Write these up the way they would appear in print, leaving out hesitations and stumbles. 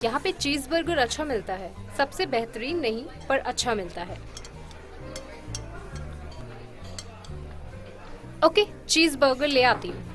यहाँ पे चीज बर्गर अच्छा मिलता है, सबसे बेहतरीन नहीं पर अच्छा मिलता है। ओके, चीज बर्गर ले आती हूँ।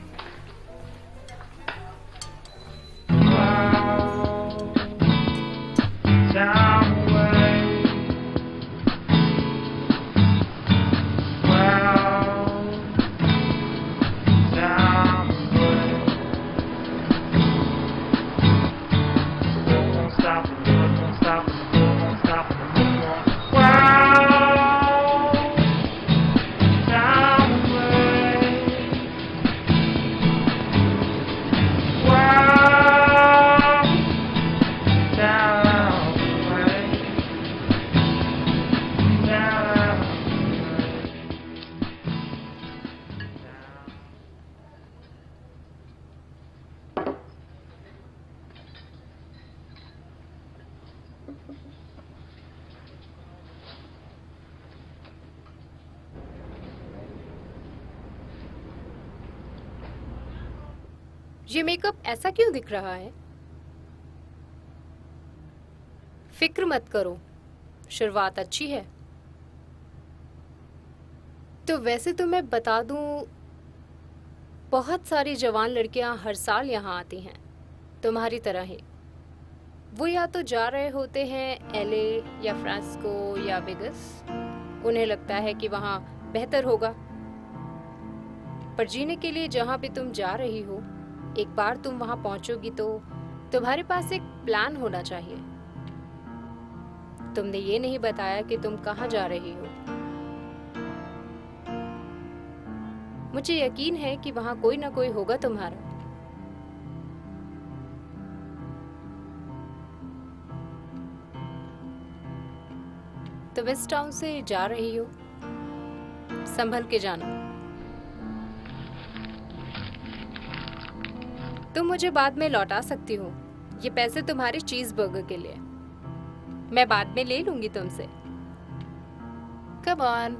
ये मेकअप ऐसा क्यों दिख रहा है? फिक्र मत करो, शुरुआत अच्छी है। तो वैसे तो मैं बता दूं, बहुत सारी जवान लड़कियां हर साल यहाँ आती हैं, तुम्हारी तरह ही। वो या तो जा रहे होते हैं एलए या फ्रांसिस्को या वेगस। उन्हें लगता है कि वहाँ बेहतर होगा, पर जीने के लिए जहाँ पे तुम जा रही हो, एक बार तुम वहां पहुंचोगी तो तुम्हारे पास एक प्लान होना चाहिए। तुमने ये नहीं बताया कि तुम कहां जा रही हो। मुझे यकीन है कि वहां कोई ना कोई होगा तुम्हारा। तुम इस टाउन से जा रही हो, संभल के जाना। तुम मुझे बाद में लौटा सकती हो, ये पैसे तुम्हारे चीज बर्गर के लिए। मैं बाद में ले लूंगी तुमसे। Come on.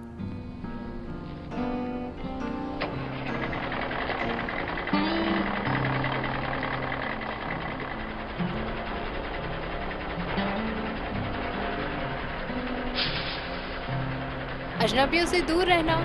अजनबियों से दूर रहना।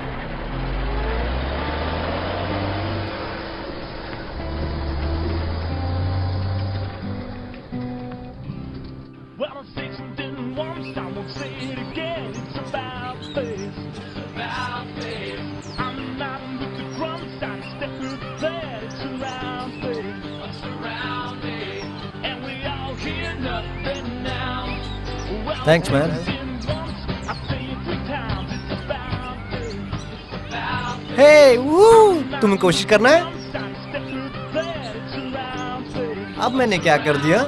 Thanks man. हे तुम्हें कोशिश करना है। अब मैंने क्या कर दिया?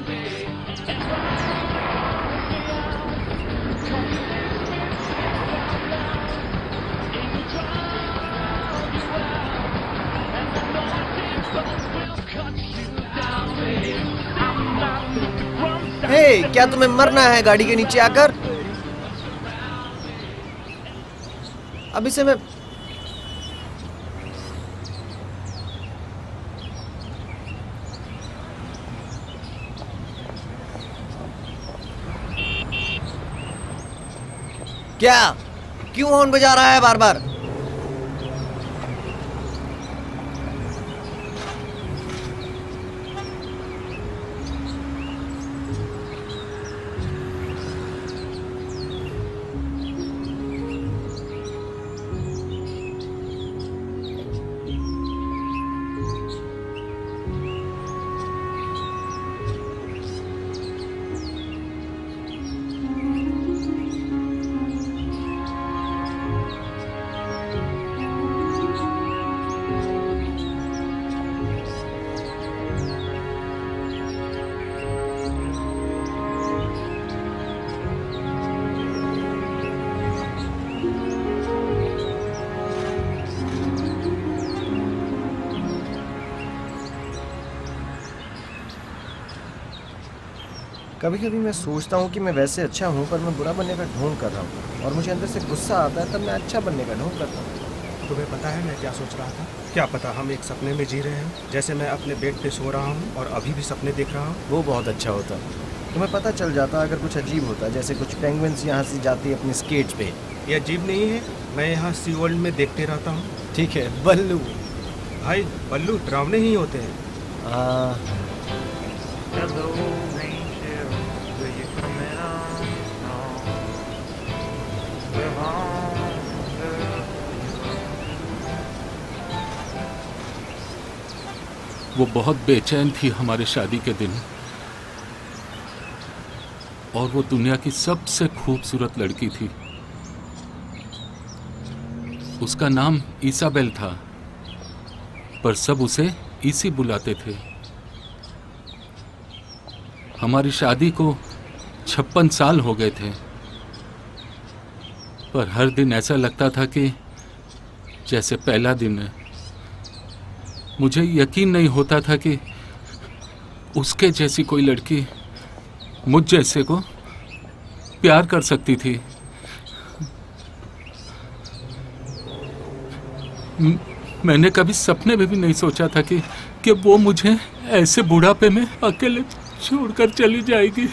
हे, क्या तुम्हें मरना है गाड़ी के नीचे आकर? अब इसे मैं क्या? क्यों हॉर्न बजा रहा है बार बार? कभी कभी मैं सोचता हूँ कि मैं वैसे अच्छा हूँ, पर मैं बुरा बनने का ढोंग कर रहा हूँ, और मुझे अंदर से गुस्सा आता है, तब मैं अच्छा बनने का ढोंग करता हूँ। तुम्हें पता है मैं क्या सोच रहा था? क्या पता हम एक सपने में जी रहे हैं, जैसे मैं अपने बेड पे सो रहा हूँ और अभी भी सपने देख रहा हूँ। वो बहुत अच्छा होता। तुम्हें पता चल जाता अगर कुछ अजीब होता, जैसे कुछ पेंगुइन्स यहाँ से जाती है अपनी स्केट्स पे। ये अजीब नहीं है, मैं यहाँ सी वर्ल्ड में देखते रहता हूँ। ठीक है, बल्लू। भाई बल्लू डरावने ही होते हैं। हाँ, Hello, angel, where you coming on? We're on, girl. वो बहुत बेचैन थी हमारे शादी के दिन, और वो दुनिया की सबसे खूबसूरत लड़की थी। उसका नाम इसाबेल था, पर सब उसे इसी बुलाते थे। हमारी शादी को 56 साल हो गए थे, पर हर दिन ऐसा लगता था कि जैसे पहला दिन है। मुझे यकीन नहीं होता था कि उसके जैसी कोई लड़की मुझ जैसे को प्यार कर सकती थी। मैंने कभी सपने में भी नहीं सोचा था कि वो मुझे ऐसे बुढ़ापे में अकेले छोड़कर चली जाएगी।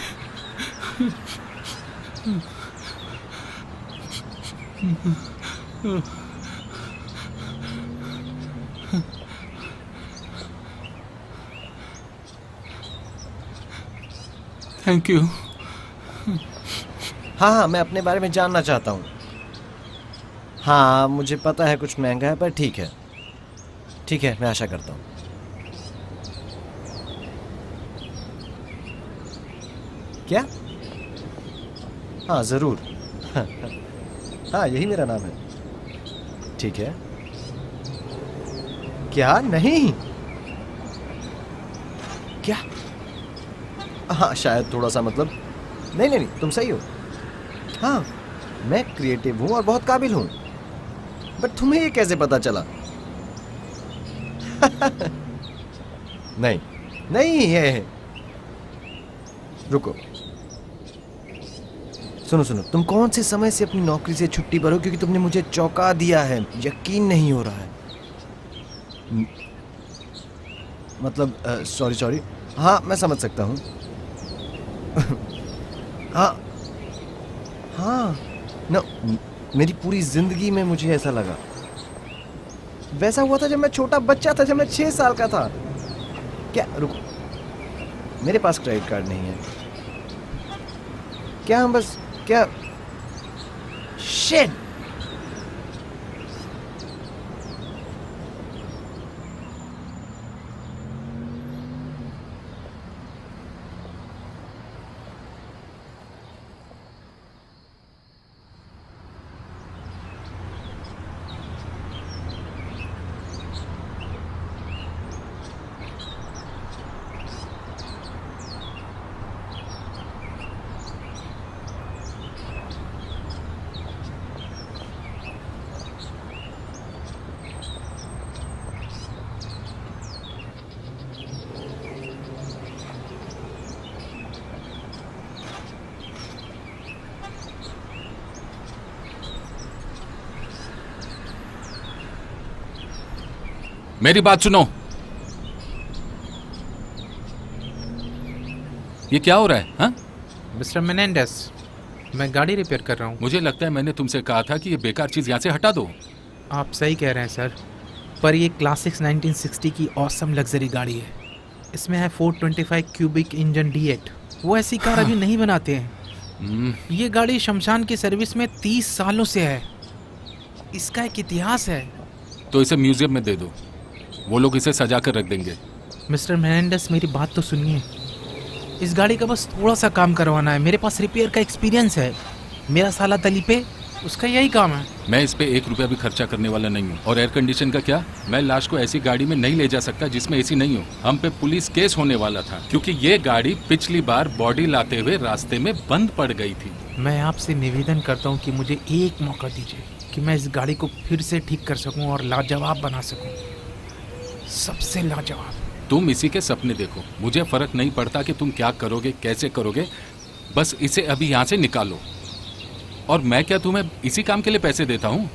Thank you. हाँ हाँ, मैं अपने बारे में जानना चाहता हूँ। हाँ, मुझे पता है कुछ महंगा है, पर ठीक है, ठीक है, मैं आशा करता हूँ। क्या? हाँ ज़रूर। हाँ, यही मेरा नाम है। ठीक है। क्या? नहीं, क्या? हाँ, शायद थोड़ा सा, मतलब नहीं नहीं नहीं, तुम सही हो। हाँ, मैं क्रिएटिव हूँ और बहुत काबिल हूँ, बट तुम्हें ये कैसे पता चला? नहीं नहीं है। रुको, सुनो सुनो, तुम कौन से समय से अपनी नौकरी से छुट्टी पर हो? क्योंकि तुमने मुझे चौंका दिया है, यकीन नहीं हो रहा है। मतलब सॉरी सॉरी। हाँ, मैं समझ सकता हूँ। हाँ हाँ, न मेरी पूरी जिंदगी में मुझे ऐसा लगा। वैसा हुआ था जब मैं छोटा बच्चा था, जब मैं 6 साल का था। क्या? रुको, मेरे पास क्रेडिट कार्ड नहीं है। क्या हम बस, क्या? शिट! मेरी बात सुनो। ये क्या हो रहा है? हाँ, मिस्टर मेनेंडेस, मैं गाड़ी रिपेयर कर रहा हूँ। मुझे लगता है मैंने तुमसे कहा था कि ये बेकार चीज यहाँ से हटा दो। आप सही कह रहे हैं सर, पर ये क्लासिक्स 1960 की ऑसम लग्जरी गाड़ी है। इसमें है 425 क्यूबिक इंजन D8। वो ऐसी कार अभी नहीं बनाते हैं। ये गाड़ी शमशान की सर्विस में 30 सालों से है। इसका एक इतिहास है। तो इसे म्यूजियम में दे दो, वो लोग इसे सजा कर रख देंगे। मिस्टर मेनेंडेस, मेरी बात तो सुनिए। इस गाड़ी का बस थोड़ा सा काम करवाना है। मेरे पास रिपेयर का एक्सपीरियंस है। मेरा साला दलीपे, उसका यही काम है। मैं इस पे 1 रुपया भी खर्चा करने वाला नहीं हूँ। और एयर कंडीशन का क्या? मैं लाश को ऐसी गाड़ी में नहीं ले जा सकता जिसमें एसी नहीं हो। हम पे पुलिस केस होने वाला था क्योंकि ये गाड़ी पिछली बार बॉडी लाते हुए रास्ते में बंद पड़ गई थी। मैं आपसे निवेदन करता हूँ कि मुझे एक मौका दीजिए कि मैं इस गाड़ी को फिर से ठीक कर सकूँ और लाजवाब बना सकूँ, सबसे लाजवाब। तुम इसी के सपने देखो, मुझे फर्क नहीं पड़ता कि तुम क्या करोगे, कैसे करोगे, बस इसे अभी यहाँ से निकालो। और मैं क्या तुम्हें इसी काम के लिए पैसे देता हूँ?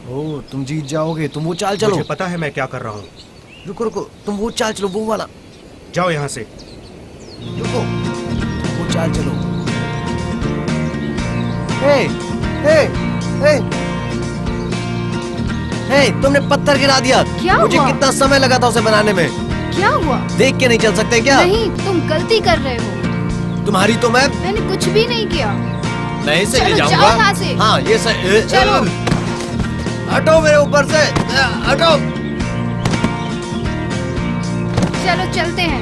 ओ, तुम जीत जाओगे। तुम वो चाल चलो। मुझे पता है मैं क्या कर रहा हूँ। रुको रुको, तुम वो चाल चलो, वो वाला। जाओ यहाँ से। रुको, तुम वो चाल चलो। हे, हे, हे, हे, तुमने पत्थर गिरा दिया। क्या मुझे हुआ? कितना समय लगा था उसे बनाने में। क्या हुआ? देख के नहीं चल सकते क्या? नहीं, तुम गलती कर रहे हो। तुम्हारी तो मैं कुछ भी नहीं किया। नहीं से ले चलो, जाऊंगा। जाओ यहाँ से। हाँ, ये सही। चलो। हटो मेरे ऊपर से, हटो। चलो चलते हैं।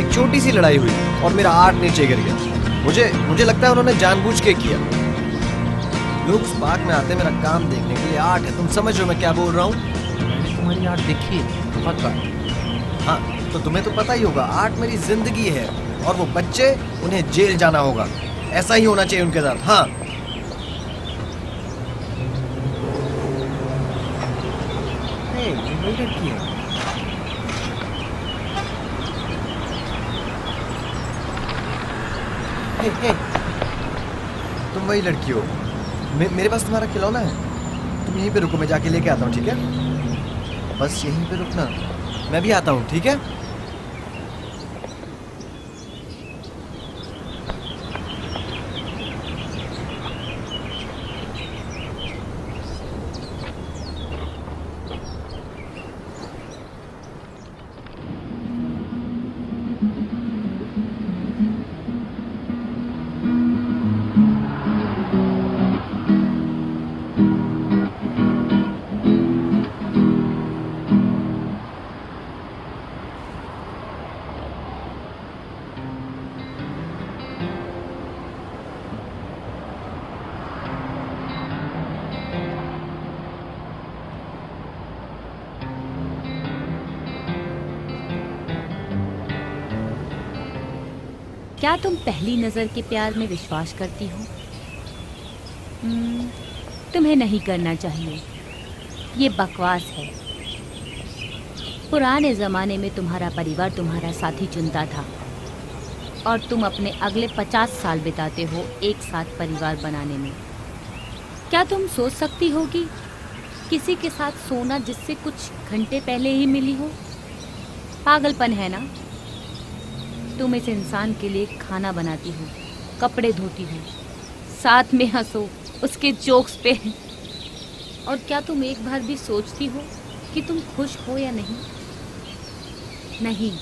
एक छोटी सी लड़ाई हुई और मेरा आर्ट नीचे गिर गया। मुझे लगता है उन्होंने जानबूझ के किया। लोग उस पार्क में आते हैं मेरा काम देखने के लिए। आर्ट है, तुम समझ रहे हो मैं क्या बोल रहा हूँ? मैंने तुम्हारी आर्ट देखी है बहुत बार। हाँ, तो तुम्हें तो पता ही होगा, आर्ट मेरी जिंदगी है। और वो बच्चे, उन्हें जेल जाना होगा। ऐसा ही होना चाहिए उनके साथ। हाँ, ये वही लड़की है। हे, तुम वही लड़की हो। मेरे पास तुम्हारा खिलौना है। तुम यहीं पे रुको, मैं जाके लेके आता हूँ, ठीक है? बस यहीं पे रुकना, मैं भी आता हूँ, ठीक है? क्या तुम पहली नज़र के प्यार में विश्वास करती हो? तुम्हें नहीं करना चाहिए, ये बकवास है। पुराने ज़माने में तुम्हारा परिवार तुम्हारा साथी चुनता था और तुम अपने अगले 50 साल बिताते हो एक साथ परिवार बनाने में। क्या तुम सोच सकती हो कि किसी के साथ सोना जिससे कुछ घंटे पहले ही मिली हो? पागलपन है ना? तुम इस इंसान के लिए खाना बनाती हो, कपड़े धोती हो, साथ में हंसो उसके जोक्स पे। और क्या तुम एक बार भी सोचती हो कि तुम खुश हो या नहीं? नहीं,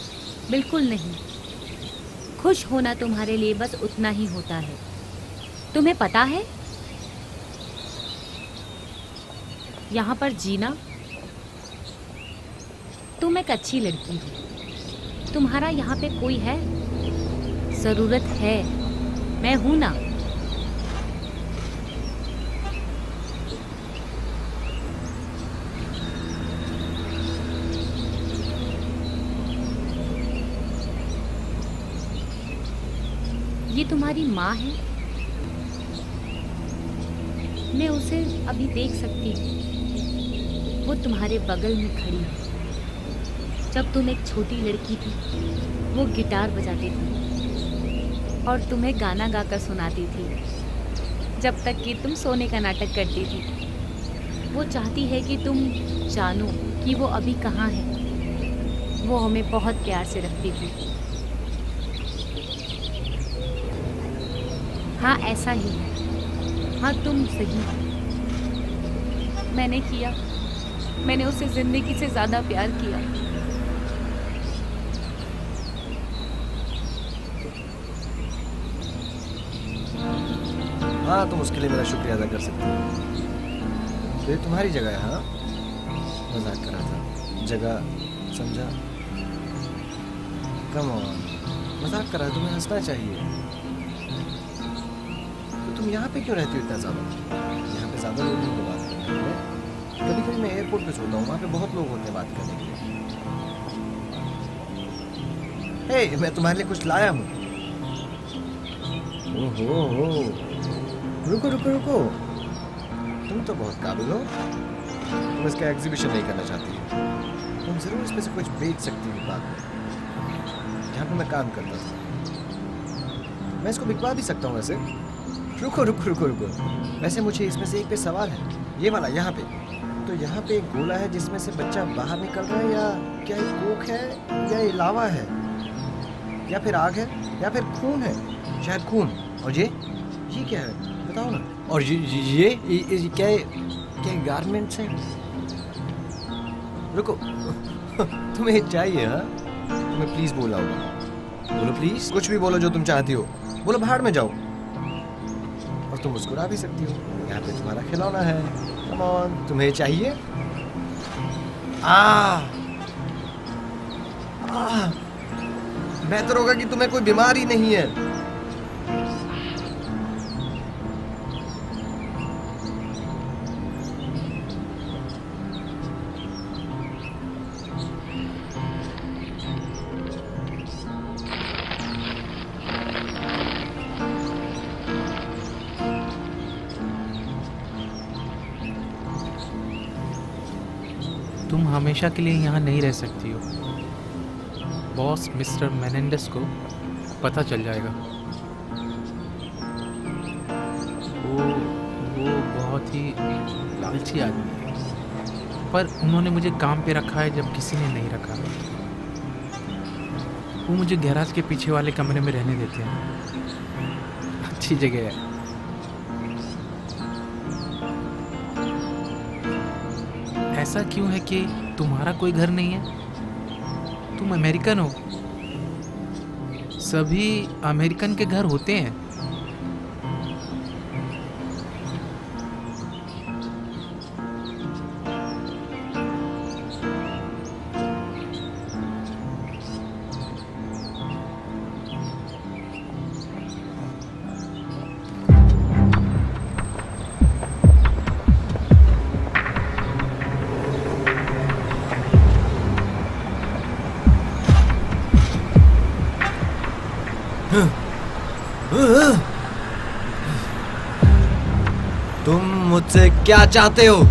बिल्कुल नहीं। खुश होना तुम्हारे लिए बस उतना ही होता है। तुम्हें पता है, यहाँ पर जीना, तुम एक अच्छी लड़की हो। तुम्हारा यहाँ पे कोई है? ज़रूरत है, मैं हूँ ना। ये तुम्हारी माँ है। मैं उसे अभी देख सकती हूँ। वो तुम्हारे बगल में खड़ी है। जब तुम एक छोटी लड़की थी, वो गिटार बजाती थी और तुम्हें गाना गाकर सुनाती थी जब तक कि तुम सोने का नाटक करती थी। वो चाहती है कि तुम जानो कि वो अभी कहाँ है। वो हमें बहुत प्यार से रखती थी। हाँ, ऐसा ही है। हाँ, तुम सही हो। मैंने उसे जिंदगी से ज़्यादा प्यार किया। हाँ, तुम उसके लिए मेरा शुक्रिया अदा कर सकती हो। तो ये तुम्हारी जगह है। हाँ, मजाक कर रहा था। जगह समझा? कम ऑन, मजाक कर रहा है, तुम्हें हंसना चाहिए। तो तुम यहाँ पे क्यों रहती हो इतना ज़्यादा? यहाँ पे ज़्यादा लोग नहीं बात करने के लिए। कभी कभी मैं एयरपोर्ट पे सोता हूँ, वहाँ पे बहुत लोग होते हैं बात करने के लिए। हे, मैं तुम्हारे लिए कुछ लाया हूँ। ओहो, रुको रुको रुको, तुम तो बहुत काबिल हो। तुम इसका एग्जीबिशन नहीं करना चाहती हो। तुम जरूर इसमें से कुछ बेच सकती हो बाद में। जहाँ पे मैं काम करता था, मैं इसको बिकवा भी सकता हूँ वैसे। रुको रुको रुको रुको, वैसे मुझे इसमें से एक पे सवाल है, ये वाला यहाँ पे। तो यहाँ पे एक गोला है जिसमें से बच्चा बाहर निकल रहा है, या क्या ये कोक है, या ये लावा है, या फिर आग है, या फिर खून है? शायद खून। और ये क्या है बताओ ना। और ये क्या गारमेंट्स हैं? रुको तुम्हें चाहिए? हाँ तुम्हें प्लीज बोला होगा, बोलो प्लीज, कुछ भी बोलो जो तुम चाहती हो, बोलो भाड़ में जाओ। और तुम मुस्कुरा भी सकती हो, यहाँ पे तुम्हारा खिलौना है। कम ऑन, तुम्हें चाहिए? बेहतर होगा कि तुम्हें कोई बीमारी नहीं है। तुम हमेशा के लिए यहाँ नहीं रह सकती हो। बॉस मिस्टर मेनेंडेस को पता चल जाएगा। वो बहुत ही लालची आदमी है, पर उन्होंने मुझे काम पे रखा है जब किसी ने नहीं रखा। वो मुझे गैराज के पीछे वाले कमरे में रहने देते हैं। अच्छी जगह है। ऐसा क्यों है कि तुम्हारा कोई घर नहीं है? तुम अमेरिकन हो, सभी अमेरिकन के घर होते हैं। तुम मुझसे क्या चाहते हो?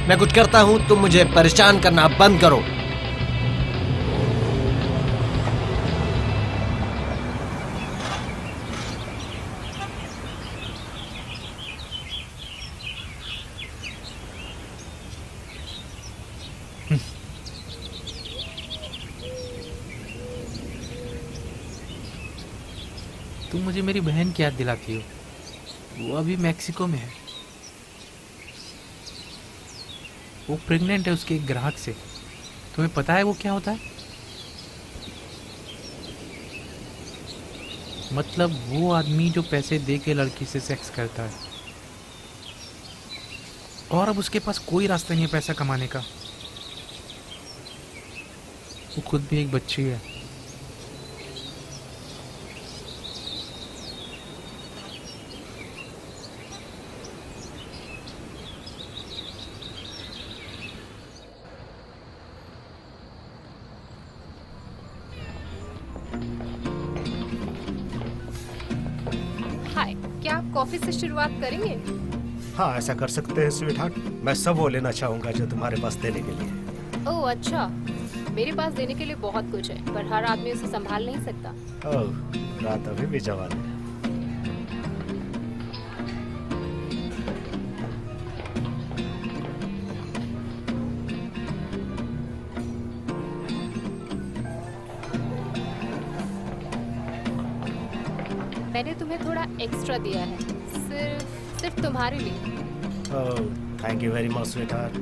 मैं कुछ करता हूं, तुम मुझे परेशान करना बंद करो। तुम मुझे मेरी बहन की याद दिलाती हो। वो अभी मैक्सिको में है। वो प्रेग्नेंट है उसके एक ग्राहक से। तुम्हें पता है वो क्या होता है? मतलब वो आदमी जो पैसे दे के लड़की से सेक्स करता है, और अब उसके पास कोई रास्ता नहीं है पैसा कमाने का। वो खुद भी एक बच्ची है। हाय, क्या आप कॉफी से शुरुआत करेंगे? हाँ ऐसा कर सकते हैं स्वीट हार्ट। मैं सब वो लेना चाहूंगा जो तुम्हारे पास देने के लिए। ओह अच्छा, मेरे पास देने के लिए बहुत कुछ है, पर हर आदमी उसे संभाल नहीं सकता। ओह, रात अभी भी जवान है। मैंने तुम्हें थोड़ा एक्स्ट्रा दिया है, सिर्फ तुम्हारे लिए। Oh, thank you very much sweetheart.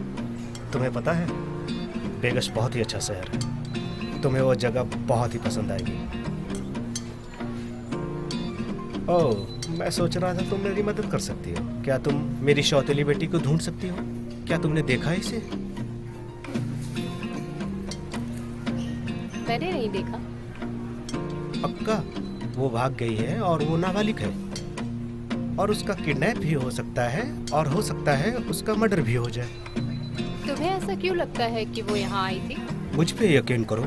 तुम्हें पता है वेगस बहुत ही अच्छा शहर है। तुम्हें वो जगह बहुत ही पसंद आएगी। ओह, मैं सोच रहा था तुम मेरी मदद कर सकती हो। क्या तुम मेरी सौतेली बेटी को ढूंढ सकती हो? क्या तुमने देखा इसे? मैंने नहीं देखा। पक्का? वो भाग गई है और वो नाबालिग है। और उसका किडनैप भी हो सकता है और हो सकता है उसका मर्डर भी हो जाए। तुम्हें ऐसा क्यों लगता है कि वो यहाँ आई थी? मुझ पे यकीन करो,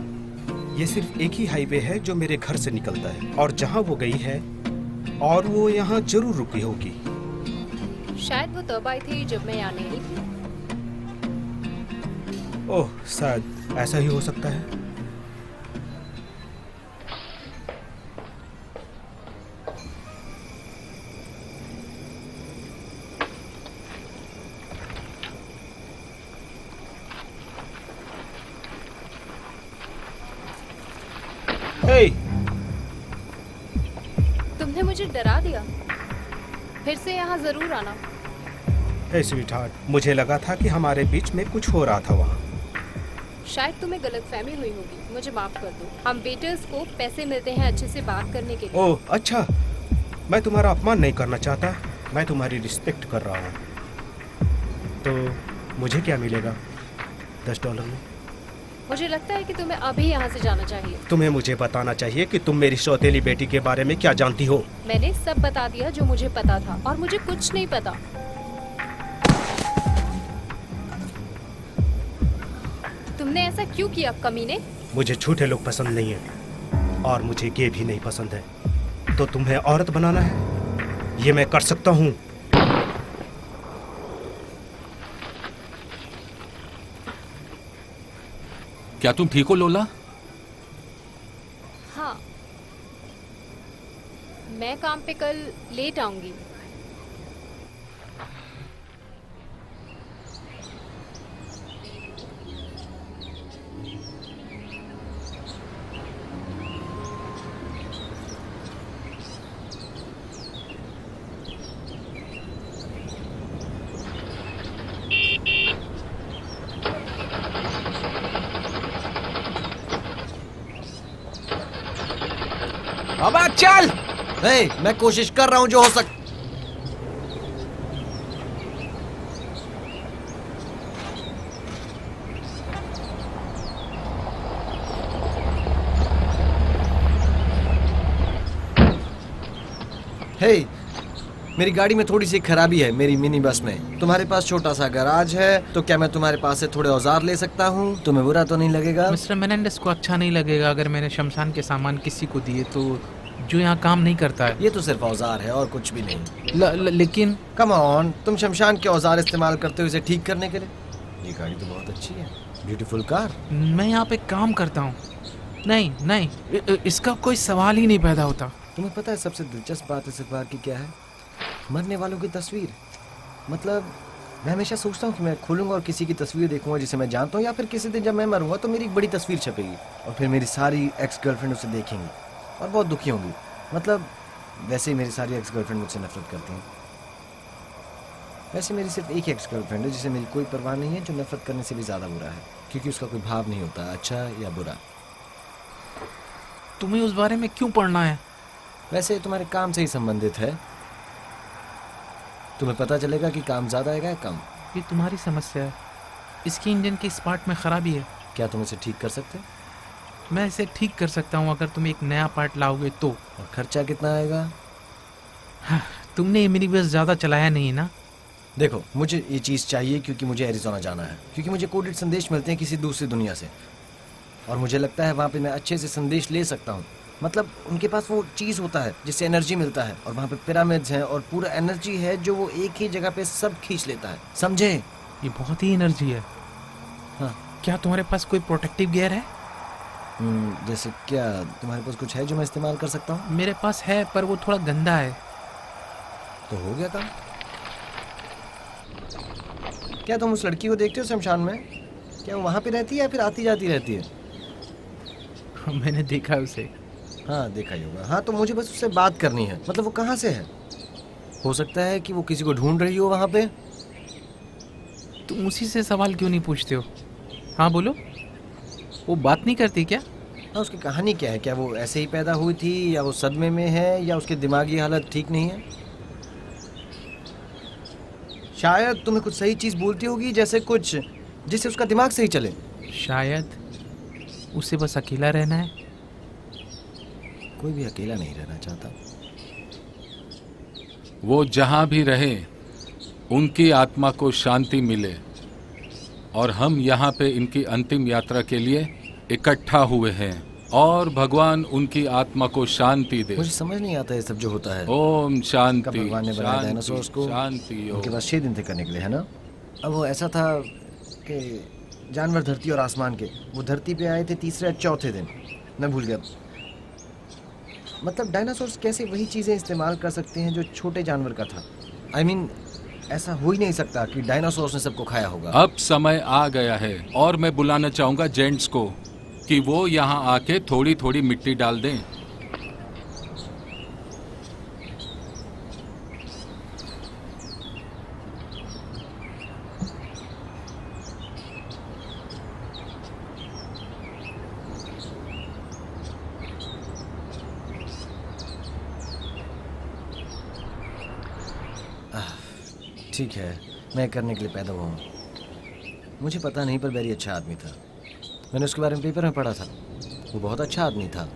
ये सिर्फ एक ही हाईवे है जो मेरे घर से निकलता है और जहाँ वो गई है और वो यहाँ जरूर रुकी होगी। शायद वो तब आई थी जब मैं यहाँ नहीं थी। ओह, शायद ऐसा ही हो सकता है। Hey! तुमने मुझे डरा दिया। फिर से यहाँ जरूर आना। Hey, sweetheart, मुझे लगा था कि हमारे बीच में कुछ हो रहा था वहाँ। शायद तुम्हें गलतफहमी हुई होगी, मुझे माफ कर दो। हम वेटर्स को पैसे मिलते हैं अच्छे से बात करने के लिए। ओह, अच्छा। मैं तुम्हारा अपमान नहीं करना चाहता, मैं तुम्हारी रिस्पेक्ट कर रहा हूँ। तो मुझे क्या मिलेगा $10 में? मुझे लगता है कि तुम्हें अभी यहाँ से जाना चाहिए। तुम्हें मुझे बताना चाहिए कि तुम मेरी सौतेली बेटी के बारे में क्या जानती हो। मैंने सब बता दिया जो मुझे पता था और मुझे कुछ नहीं पता। तुमने ऐसा क्यों किया कमीने? मुझे झूठे लोग पसंद नहीं है और मुझे गे भी नहीं पसंद है। तो तुम्हें औरत बनाना है, ये मैं कर सकता हूँ। क्या तुम ठीक हो लोला? हाँ, मैं काम पे कल लेट आऊंगी। अब चल। मैं कोशिश कर रहा हूं जो हो सक। मेरी गाड़ी में थोड़ी सी खराबी है, मेरी मिनी बस में। तुम्हारे पास छोटा सा गैराज है, तो क्या मैं तुम्हारे पास से थोड़े औजार ले सकता हूँ? तुम्हें बुरा तो नहीं लगेगा? मिस्टर मेनेंडेस को अच्छा नहीं लगेगा अगर मैंने शमशान के सामान किसी को दिए तो, जो यहाँ काम नहीं करता है। ये तो सिर्फ औजार है और कुछ भी नहीं। लेकिन कम ऑन, तुम शमशान के औजार इस्तेमाल करते हो इसे ठीक करने के लिए? ये गाड़ी तो बहुत अच्छी है, ब्यूटीफुल कार। मैं यहाँ पे काम करता हूँ। नहीं, इसका कोई सवाल ही नहीं पैदा होता। तुम्हें पता है सबसे दिलचस्प बात इस अखबार की क्या है? मरने वालों की तस्वीर। मतलब मैं हमेशा सोचता हूँ कि मैं खोलूंगा और किसी की तस्वीर देखूंगा जिसे मैं जानता हूँ, या फिर किसी दिन जब मैं मरूंगा तो मेरी एक बड़ी तस्वीर छपेगी और फिर मेरी सारी एक्स गर्लफ्रेंड उसे देखेंगी और बहुत दुखी होंगी। मतलब वैसे ही मेरी सारी एक्स गर्लफ्रेंड मुझसे नफरत करती हैं। वैसे मेरी सिर्फ एक एक्स गर्लफ्रेंड है जिसे मेरी कोई परवाह नहीं है, जो नफरत करने से भी ज़्यादा बुरा है, क्योंकि उसका कोई भाव नहीं होता अच्छा या बुरा। तुम्हें उस बारे में क्यों पढ़ना है? वैसे तुम्हारे काम से ही संबंधित है। तुम्हें पता चलेगा कि काम ज़्यादा आएगा या कम। ये तुम्हारी समस्या है। इसकी इंजन के इस पार्ट में खराबी है। क्या तुम इसे ठीक कर सकते हो? मैं इसे ठीक कर सकता हूँ अगर तुम एक नया पार्ट लाओगे तो। और खर्चा कितना आएगा? तुमने ये मिनी बस ज़्यादा चलाया नहीं है ना? देखो, मुझे ये चीज़ चाहिए क्योंकि मुझे एरिज़ोना जाना है, क्योंकि मुझे कोडेड संदेश मिलते हैं किसी दूसरी दुनिया से, और मुझे लगता है वहाँ पे मैं अच्छे से संदेश ले सकता हूँ। मतलब उनके पास वो चीज़ होता है जिससे एनर्जी मिलता है, और वहाँ पे पिरामिड्स हैं और पूरा एनर्जी है जो वो एक ही जगह पे सब खींच लेता है, समझे? ये बहुत ही एनर्जी है। हाँ। क्या तुम्हारे पास कोई प्रोटेक्टिव गियर है? जैसे क्या तुम्हारे पास कुछ है जो मैं इस्तेमाल कर सकता हूँ? मेरे पास है, पर वो थोड़ा गंदा है। तो हो गया काम। क्या तुम उस लड़की को देखते हो शमशान में? क्या वो वहाँ पे रहती है या फिर आती जाती रहती है? मैंने देखा उसे। हाँ, देखा ही होगा। हाँ, तो मुझे बस उससे बात करनी है। मतलब वो कहाँ से है? हो सकता है कि वो किसी को ढूंढ रही हो वहाँ पे। तुम उसी से सवाल क्यों नहीं पूछते हो? हाँ बोलो, वो बात नहीं करती क्या? हाँ, उसकी कहानी क्या है? क्या वो ऐसे ही पैदा हुई थी, या वो सदमे में है, या उसकी दिमागी हालत ठीक नहीं है? शायद तुम्हें कुछ सही चीज़ बोलती होगी, जैसे कुछ जिससे उसका दिमाग सही चले। शायद उसे बस अकेला रहना है। कोई भी अकेला नहीं रहना चाहता। वो जहां भी रहे उनकी आत्मा को शांति मिले, और हम यहाँ पे इनकी अंतिम यात्रा के लिए इकट्ठा हुए हैं, और भगवान उनकी आत्मा को शांति दे। मुझे समझ नहीं आता ये सब जो होता है। ओम कब शांति भगवान ने बनाया डायनासोर्स को, शांति उनके ओम। पास 6 दिन थे करने के लिए, है ना? अब वो ऐसा था कि जानवर धरती और आसमान के, वो धरती पे आए थे तीसरे या चौथे दिन, मैं भूल गया। मतलब डायनासोर्स कैसे वही चीज़ें इस्तेमाल कर सकते हैं जो छोटे जानवर का था? I mean, ऐसा हो ही नहीं सकता कि डायनासोर्स ने सबको खाया होगा। अब समय आ गया है, और मैं बुलाना चाहूंगा जेंट्स को कि वो यहाँ आके थोड़ी थोड़ी मिट्टी डाल दें। ठीक है, मैं करने के लिए पैदा हुआ हूँ। मुझे पता नहीं, पर वेरी अच्छा आदमी था। मैंने उसके बारे में पेपर में पढ़ा था, वो बहुत अच्छा आदमी था।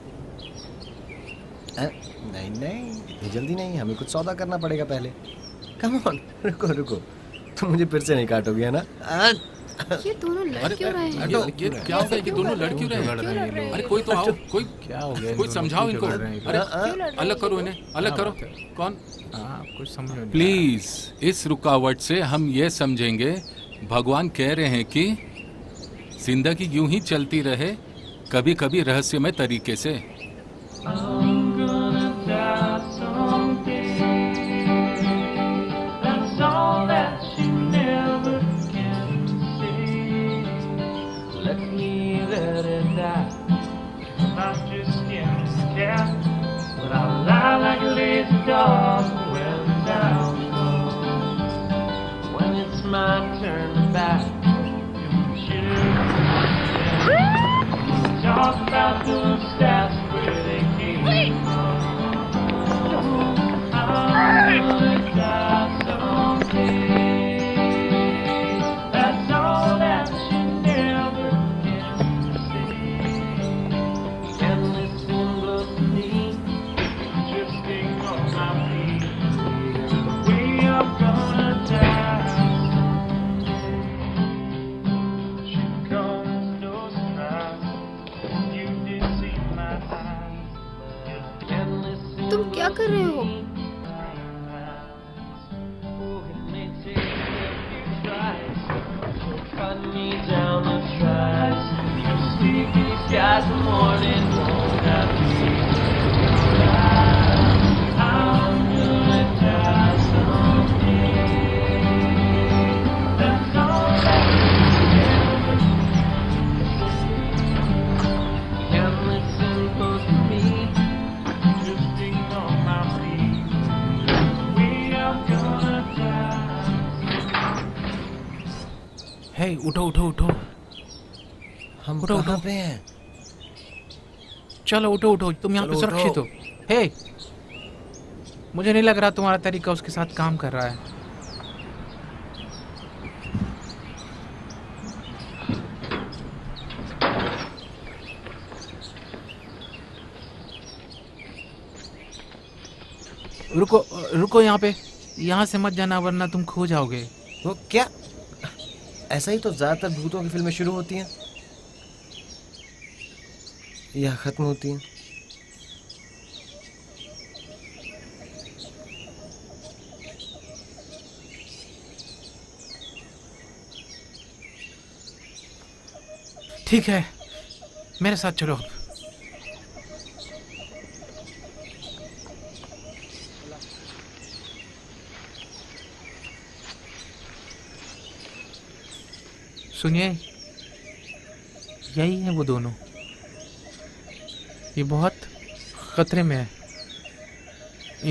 नहीं नहीं, इतनी जल्दी नहीं, हमें कुछ सौदा करना पड़ेगा पहले। कम ऑन, रुको रुको, तुम मुझे फिर से नहीं काटोगे, है ना? ये दोनों लड़ क्यों रहे हैं? ये क्या हो गया कि दोनों लड़ क्यों रहे हैं? अरे कोई तो आओ, कोई क्या हो गया? कोई समझाओ इनको। अरे अलग करो इन्हें, अलग करो। कौन? कुछ समझ नहीं। प्लीज, इस रुकावट से हम ये समझेंगे भगवान कह रहे हैं कि जिंदगी यूं ही चलती रहे, कभी कभी रहस्यमय तरीके से। I'm gonna die someday. That's all that you never can say. Let me let it die. I'm just getting scared, but I'll lie like a lazy dog when the down goes. When it's my turn to back, you should talk about the stats where they came from. I'm gonna die someday. That's all that you never can say. And listen, look at me, drifting on my feet. We are gonna die someday. She comes no surprise. You did see my eyes. And listen, तुम क्या कर रहे हो? oh, it may take a few tries. So cut me down the tries. You sleepy skies the morning won't have me. I'm gonna die someday. That's all that you ever can listen close to me, drifting on my feet. We are gonna die. हे उठो उठो उठो, हम उठो, कहाँ उठो। पे हैं? चलो उठो उठो, तुम यहाँ पे चलो, सुरक्षित उठो। हो। हे, मुझे नहीं लग रहा तुम्हारा तरीका उसके साथ काम कर रहा है। रुको रुको, यहाँ पे, यहाँ से मत जाना वरना तुम खो जाओगे। वो क्या? ऐसा ही तो ज्यादातर भूतों की फिल्में शुरू होती हैं या खत्म होती हैं। ठीक है, मेरे साथ चलो। सुनिए, यही है वो दोनों। ये बहुत खतरे में है,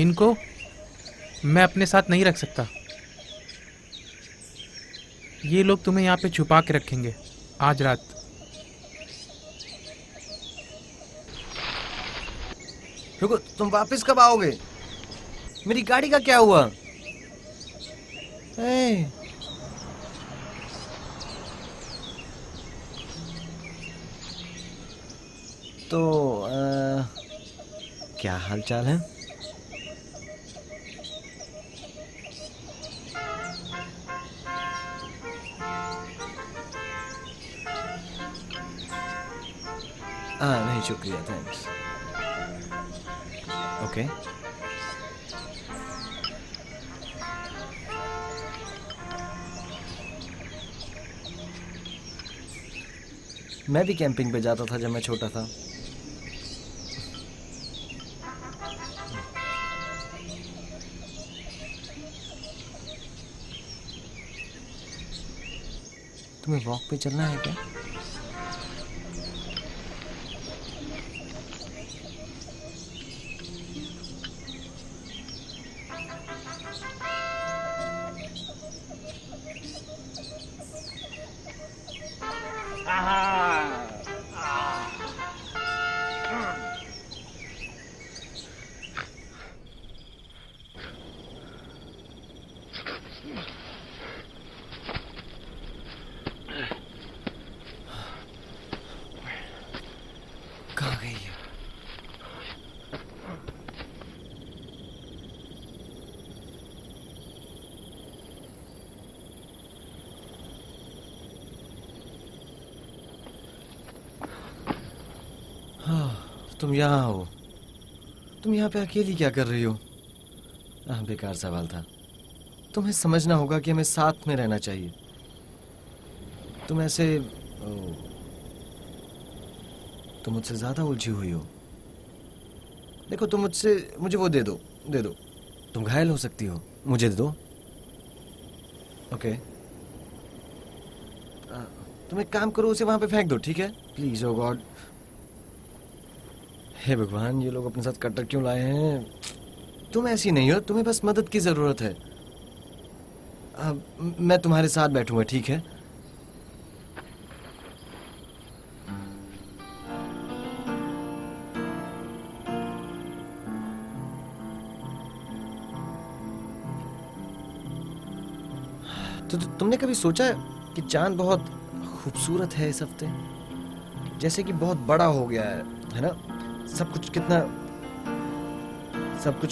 इनको मैं अपने साथ नहीं रख सकता। ये लोग तुम्हें यहाँ पे छुपा के रखेंगे आज रात। रुको, तुम वापस कब आओगे? मेरी गाड़ी का क्या हुआ? ए, तो क्या हाल चाल है? हाँ नहीं शुक्रिया, थैंक्स। ओके मैं भी कैंपिंग पे जाता था जब मैं छोटा था। तुम्हें वॉक पे चलना है क्या? कहाँ गई है? हाँ, तुम यहाँ हो। तुम यहाँ पे अकेली क्या कर रही हो? बेकार सवाल था। तुम्हें समझना होगा कि हमें साथ में रहना चाहिए। तुम ऐसे तुम मुझसे ज्यादा उलझी हुई हो। देखो तुम मुझे वो दे दो। तुम घायल हो सकती हो, मुझे दे दो। ओके तुम एक काम करो, उसे वहां पे फेंक दो, ठीक है? Please O God. हे भगवान, ये लोग अपने साथ कट्टर क्यों लाए हैं? तुम ऐसी नहीं हो, तुम्हें बस मदद की जरूरत है। मैं तुम्हारे साथ बैठूंगा, ठीक है? तो तुमने कभी सोचा कि चांद बहुत खूबसूरत है इस हफ्ते? जैसे कि बहुत बड़ा हो गया है ना? सब कुछ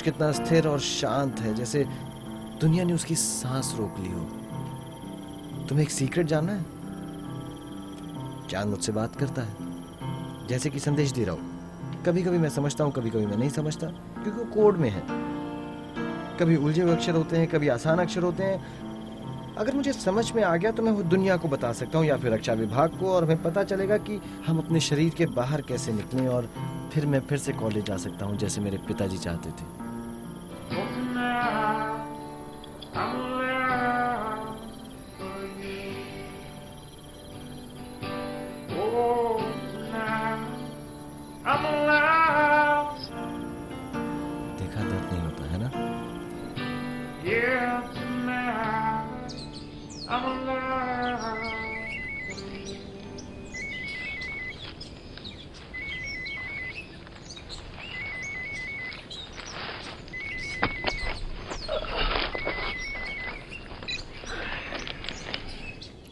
कितना स्थिर और शांत है, जैसे दुनिया ने उसकी सांस रोक ली हो। तुम्हें एक सीक्रेट जानना है? चांद मुझसे बात करता है, जैसे कि संदेश दे रहा हो। कभी कभी मैं समझता हूँ, कभी कभी मैं नहीं समझता, क्योंकि वो कोड में है। कभी उलझे हुए अक्षर होते हैं, कभी आसान अक्षर होते हैं। अगर मुझे समझ में आ गया तो मैं वो दुनिया को बता सकता हूँ, या फिर रक्षा विभाग को, और हमें पता चलेगा कि हम अपने शरीर के बाहर कैसे निकलें, और फिर मैं फिर से कॉलेज जा सकता हूँ जैसे मेरे पिताजी चाहते थे। देखा, दर्द नहीं होता है ना?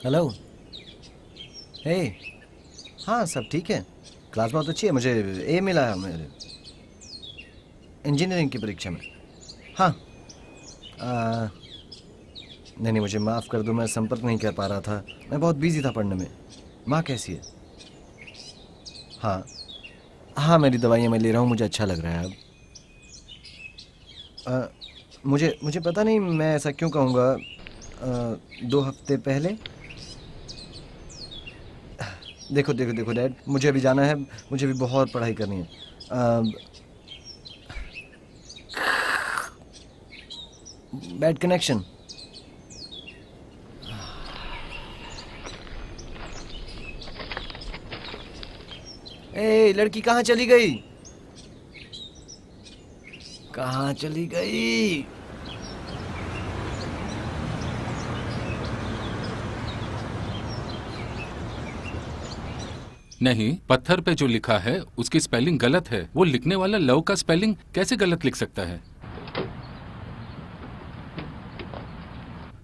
हेलो। हे, हाँ सब ठीक है। क्लास बहुत अच्छी है, मुझे ए मिला है मेरे इंजीनियरिंग की परीक्षा में। हाँ नहीं, मुझे माफ़ कर दो, मैं संपर्क नहीं कर पा रहा था, मैं बहुत बिजी था पढ़ने में। माँ कैसी है? हाँ मेरी दवाइयाँ मैं ले रहा हूँ, मुझे अच्छा लग रहा है अब। मुझे पता नहीं मैं ऐसा क्यों कहूँगा। 2 हफ्ते पहले देखो डैड, मुझे अभी जाना है, मुझे भी बहुत पढ़ाई करनी है। Bad connection. ए लड़की कहाँ चली गई? कहाँ चली गई? नहीं, पत्थर पे जो लिखा है उसकी स्पेलिंग गलत है। वो लिखने वाला लव का स्पेलिंग कैसे गलत लिख सकता है?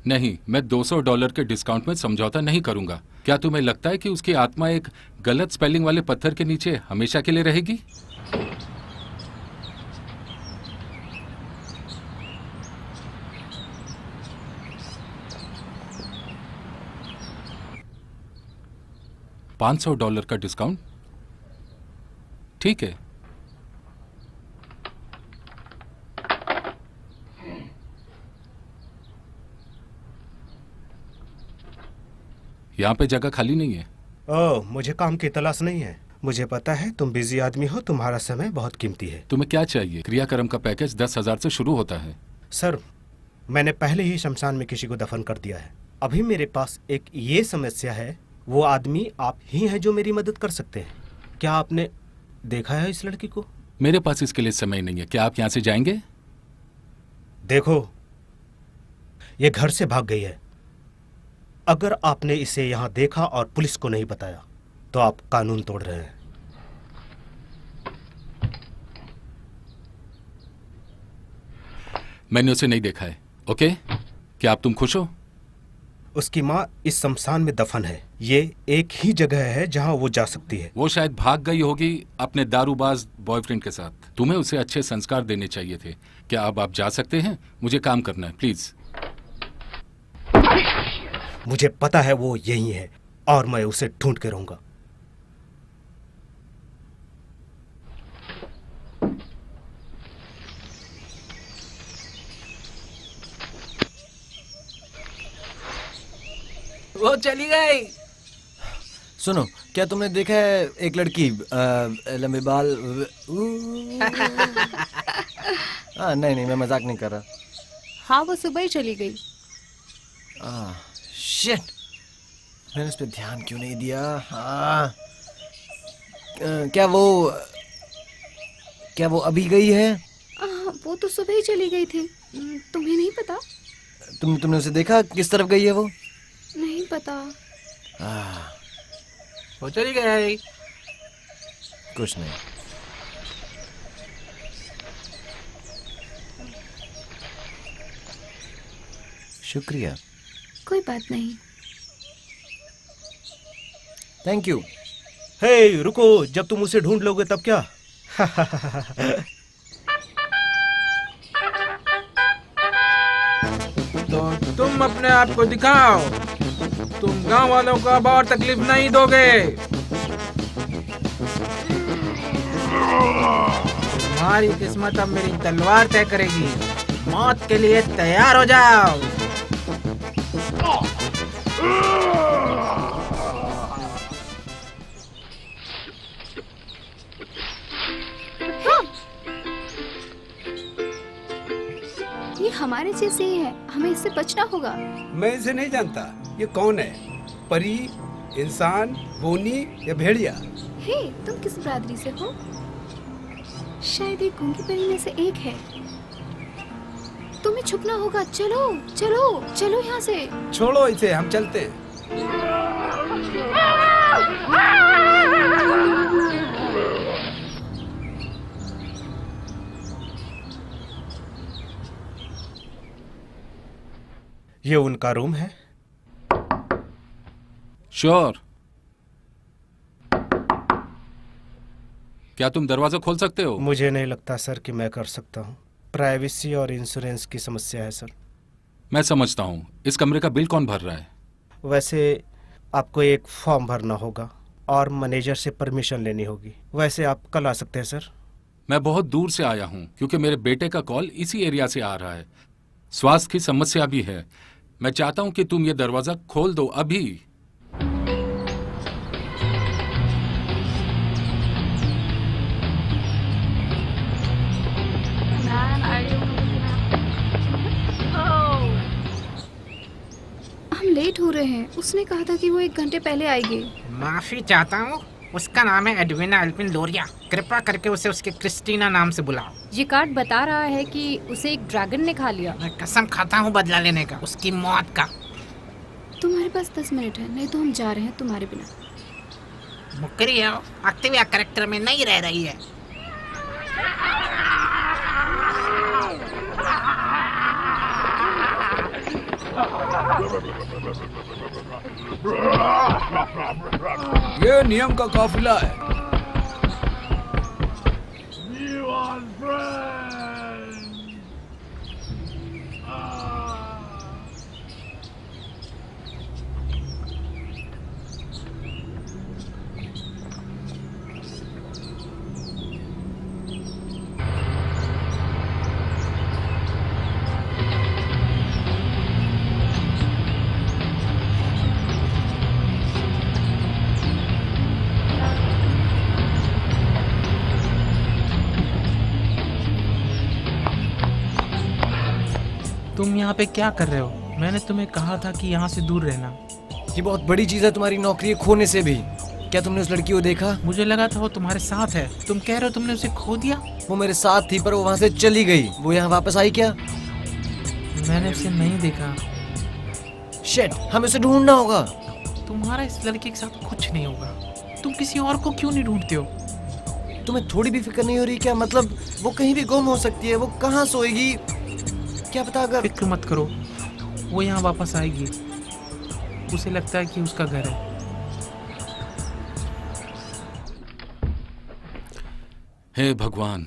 नहीं, मैं $200 के डिस्काउंट में समझौता नहीं करूंगा। क्या तुम्हें लगता है कि उसकी आत्मा एक गलत स्पेलिंग वाले पत्थर के नीचे हमेशा के लिए रहेगी? $500 का डिस्काउंट? ठीक है। यहाँ पे जगह खाली नहीं है। ओह, मुझे काम की तलाश नहीं है। मुझे पता है तुम बिजी आदमी हो, तुम्हारा समय बहुत कीमती है। तुम्हें क्या चाहिए? क्रियाक्रम का पैकेज 10,000 से शुरू होता है। सर, मैंने पहले ही शमशान में किसी को दफन कर दिया है। अभी मेरे पास एक ये समस्या है, वो आदमी आप ही हैं जो मेरी मदद कर सकते हैं। क्या आपने देखा है इस लड़की को? मेरे पास इसके लिए समय नहीं है। क्या आप यहाँ से जाएंगे? देखो, ये घर से भाग गई है। अगर आपने इसे यहाँ देखा और पुलिस को नहीं बताया तो आप कानून तोड़ रहे हैं। मैंने उसे नहीं देखा है। ओके, क्या आप तुम खुश हो? उसकी माँ इस शमशान में दफन है। ये एक ही जगह है जहाँ वो जा सकती है। वो शायद भाग गई होगी अपने दारूबाज बॉयफ्रेंड के साथ। तुम्हें उसे अच्छे संस्कार देने चाहिए थे। क्या अब आप जा सकते हैं? मुझे काम करना है, प्लीज। मुझे पता है वो यही है और मैं उसे ढूंढ के रहूंगा। वो चली गई। सुनो, क्या तुमने देखा है एक लड़की लंबे बाल? नहीं नहीं, मैं मजाक नहीं कर रहा। हाँ, वो सुबह ही चली गई। शिट, मैंने उस पर ध्यान क्यों नहीं दिया? हाँ, क्या वो अभी गई है? वो तो सुबह ही चली गई थी। तुम्हें नहीं पता? तुमने उसे देखा? किस तरफ गई है वो? नहीं पता। वो चली गई। कुछ नहीं। शुक्रिया। कोई बात नहीं। Thank you. हे, रुको, जब तुम उसे ढूंढ लोगे तब क्या? तो तुम अपने आप को दिखाओ। तुम गांव वालों को अब और तकलीफ नहीं दोगे। तुम्हारी किस्मत अब मेरी तलवार तय करेगी। मौत के लिए तैयार हो जाओ। ये हमारे जैसे ही है, हमें इससे बचना होगा। मैं इसे नहीं जानता। ये कौन है? परी, इंसान, बोनी या भेड़िया? हे, तुम किस बरादरी से हो? शायद ये गूंगी परी में से एक है। तुम्हें छुपना होगा। चलो चलो चलो यहाँ से। छोड़ो इसे, हम चलते हैं। ये उनका रूम है? श्योर। क्या तुम दरवाजा खोल सकते हो? मुझे नहीं लगता सर कि मैं कर सकता हूँ। प्राइवेसी और इंश्योरेंस की समस्या है सर। मैं समझता हूँ। इस कमरे का बिल कौन भर रहा है? वैसे आपको एक फॉर्म भरना होगा और मैनेजर से परमिशन लेनी होगी। वैसे आप कल आ सकते हैं सर। मैं बहुत दूर से आया हूँ क्योंकि मेरे बेटे का कॉल इसी एरिया से आ रहा है। स्वास्थ्य की समस्या भी है। मैं चाहता हूँ कि तुम ये दरवाजा खोल दो अभी। हम लेट हो रहे हैं। उसने कहा था कि वो 1 घंटे पहले आएगी। माफी चाहता हूँ। उसका नाम है एडविना एल्पिन लोरिया। कृपया करके उसे उसके क्रिस्टीना नाम से बुलाओ। ये कार्ड बता रहा है कि उसे एक ड्रैगन ने खा लिया। मैं कसम खाता हूँ बदला लेने का, उसकी मौत का। तुम्हारे पास 10 मिनट है, नहीं तो हम जा रहे हैं तुम्हारे बिना। मुकरी है, एक्टिव कैरेक्टर में नहीं रह रही है। ये नियम का काफिला है। तुम यहाँ पे क्या कर रहे हो? मैंने तुम्हें कहा था कि यहाँ से दूर रहना। ये बहुत बड़ी चीज है तुम्हारी नौकरी खोने से भी। क्या तुमने उस लड़की को देखा? मुझे लगा था वो तुम्हारे साथ है। तुम कह रहे हो तुमने उसे खो दिया? वो मेरे साथ थी पर वो वहां से चली गई। वो यहाँ वापस आई क्या? मैंने उसे नहीं देखा। शिट, हमें उसे ढूंढना होगा। तुम्हारा इस लड़के के साथ कुछ नहीं होगा। तुम किसी और को क्यों नहीं ढूंढते हो? तुम्हें थोड़ी भी फिक्र नहीं हो रही क्या? मतलब वो कहीं भी गुम हो सकती है। वो कहाँ सोएगी क्या पता। अगर फिक्र मत करो, वो यहाँ वापस आएगी। उसे लगता है कि उसका घर है। हे भगवान,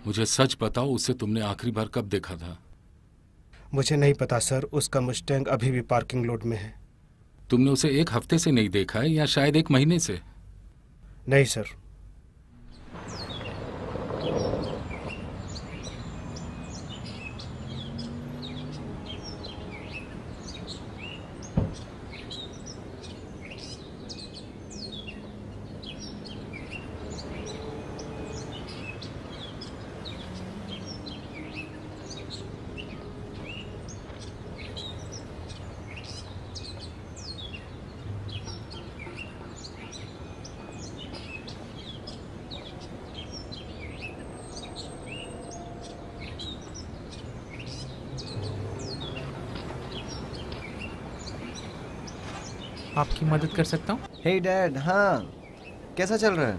मुझे सच बताओ, उसे तुमने आखिरी बार कब देखा था? मुझे नहीं पता सर, उसका मुस्टैंग अभी भी पार्किंग लॉट में है। तुमने उसे एक हफ्ते से नहीं देखा है या शायद एक महीने से? नहीं सर। आपकी मदद कर सकता हूँ? हे डैड, हाँ कैसा चल रहा है?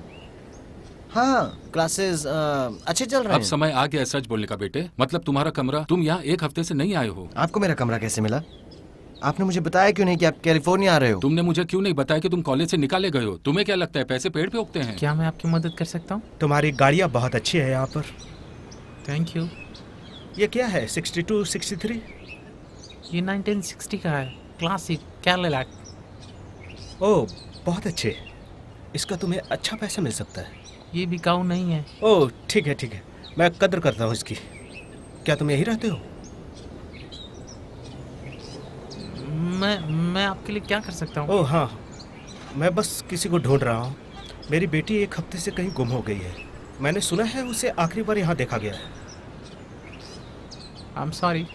हाँ क्लासेस अच्छे चल रहे अब हैं। समय आ गया सच बोलने का बेटे। मतलब तुम्हारा कमरा, तुम यहाँ एक हफ्ते से नहीं आए हो। आपको मेरा कमरा कैसे मिला? आपने मुझे बताया क्यों नहीं कि आप कैलिफोर्निया आ रहे हो? तुमने मुझे क्यों नहीं बताया कि तुम कॉलेज से निकाले गए हो? तुम्हें क्या लगता है पैसे पेड़ पे उगते हैं? क्या मैं आपकी मदद कर सकता हूँ? तुम्हारी गाड़ियाँ बहुत अच्छी है यहाँ पर। Thank you. ये क्या है, 62, 63? ये 1960 का है, क्लासिक कैडिलैक। ओह बहुत अच्छे। इसका तुम्हें अच्छा पैसा मिल सकता है। ये बिकाऊ नहीं है। ओह ठीक है ठीक है, मैं कदर करता हूँ इसकी। क्या तुम यही रहते हो? मैं आपके लिए क्या कर सकता हूँ? ओह हाँ, मैं बस किसी को ढूंढ रहा हूँ। मेरी बेटी एक हफ्ते से कहीं गुम हो गई है। मैंने सुना है उसे आखिरी बार यहाँ देखा गया है। आई एम सॉरी,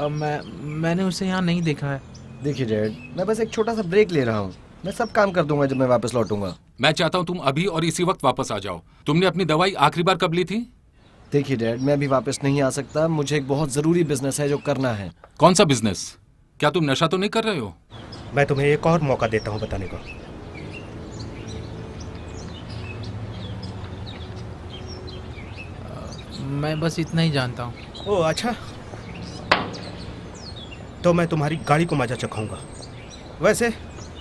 मैंने उसे यहाँ नहीं देखा है। देखिए डैड, मैं बस एक छोटा सा ब्रेक ले रहा हूँ। मैं सब काम कर दूंगा जब मैं वापस लौटूंगा। मैं चाहता हूँ तुम अभी और इसी वक्त वापस आ जाओ। तुमने अपनी दवाई आखिरी बार कब ली थी? देखिए डैड, मैं अभी वापस नहीं आ सकता। मुझे एक बहुत ज़रूरी बिजनेस है जो करना है। कौन सा बिजनेस? क्या तुम नशा तो नहीं कर रहे हो? मैं तुम्हें एक और मौका देता हूँ बताने का। मैं बस इतना ही जानता हूँ। ओह अच्छा, तो मैं तुम्हारी गाड़ी को मजा चखाऊंगा। वैसे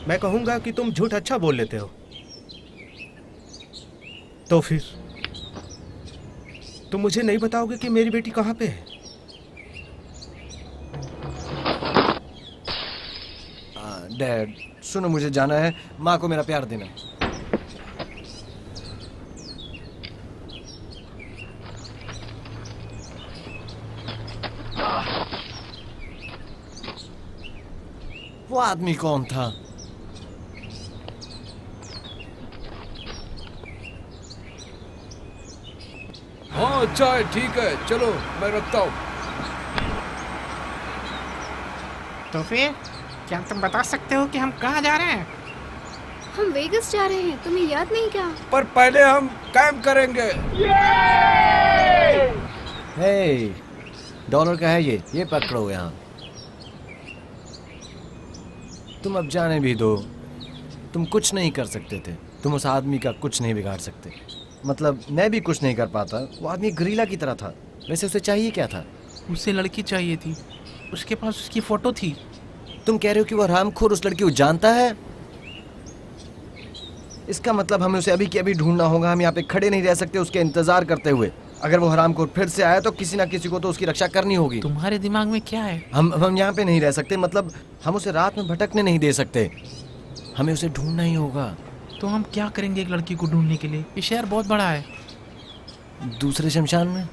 मैं कहूँगा कि तुम झूठ अच्छा बोल लेते हो। तो फिर तुम मुझे नहीं बताओगे कि मेरी बेटी कहाँ पे है? डैड सुनो, मुझे जाना है। माँ को मेरा प्यार देना। वो आदमी कौन था? हाँ अच्छा है, ठीक है, चलो मैं रखता हूँ। तो फिर क्या तुम बता सकते हो कि हम कहाँ जा रहे हैं? हम वेगस जा रहे हैं, तुम्हें याद नहीं क्या? पर पहले हम कैंप करेंगे। हे, डॉलर का है ये पकड़ो यहाँ। तुम अब जाने भी दो। तुम कुछ नहीं कर सकते थे। तुम उस आदमी का कुछ नहीं बिगाड़ सकते। मतलब मैं भी कुछ नहीं कर पाता। वो आदमी गरीला की तरह था। वैसे उसे चाहिए क्या था? उसे लड़की चाहिए थी, उसके पास उसकी फोटो थी। तुम कह रहे हो कि वो हरामखोर उस लड़की को जानता है? इसका मतलब हमें उसे अभी के अभी ढूंढना होगा। हम यहाँ पे खड़े नहीं रह सकते उसके इंतजार करते हुए। अगर वो हरामखोर फिर से आया तो किसी ना किसी को तो उसकी रक्षा करनी होगी। तुम्हारे दिमाग में क्या है? हम यहाँ पे नहीं रह सकते। मतलब हम उसे रात में भटकने नहीं दे सकते। हमें उसे ढूंढना ही होगा। तो हम क्या करेंगे एक लड़की को ढूंढने के लिए? ये शहर बहुत बड़ा है। दूसरे शमशान में?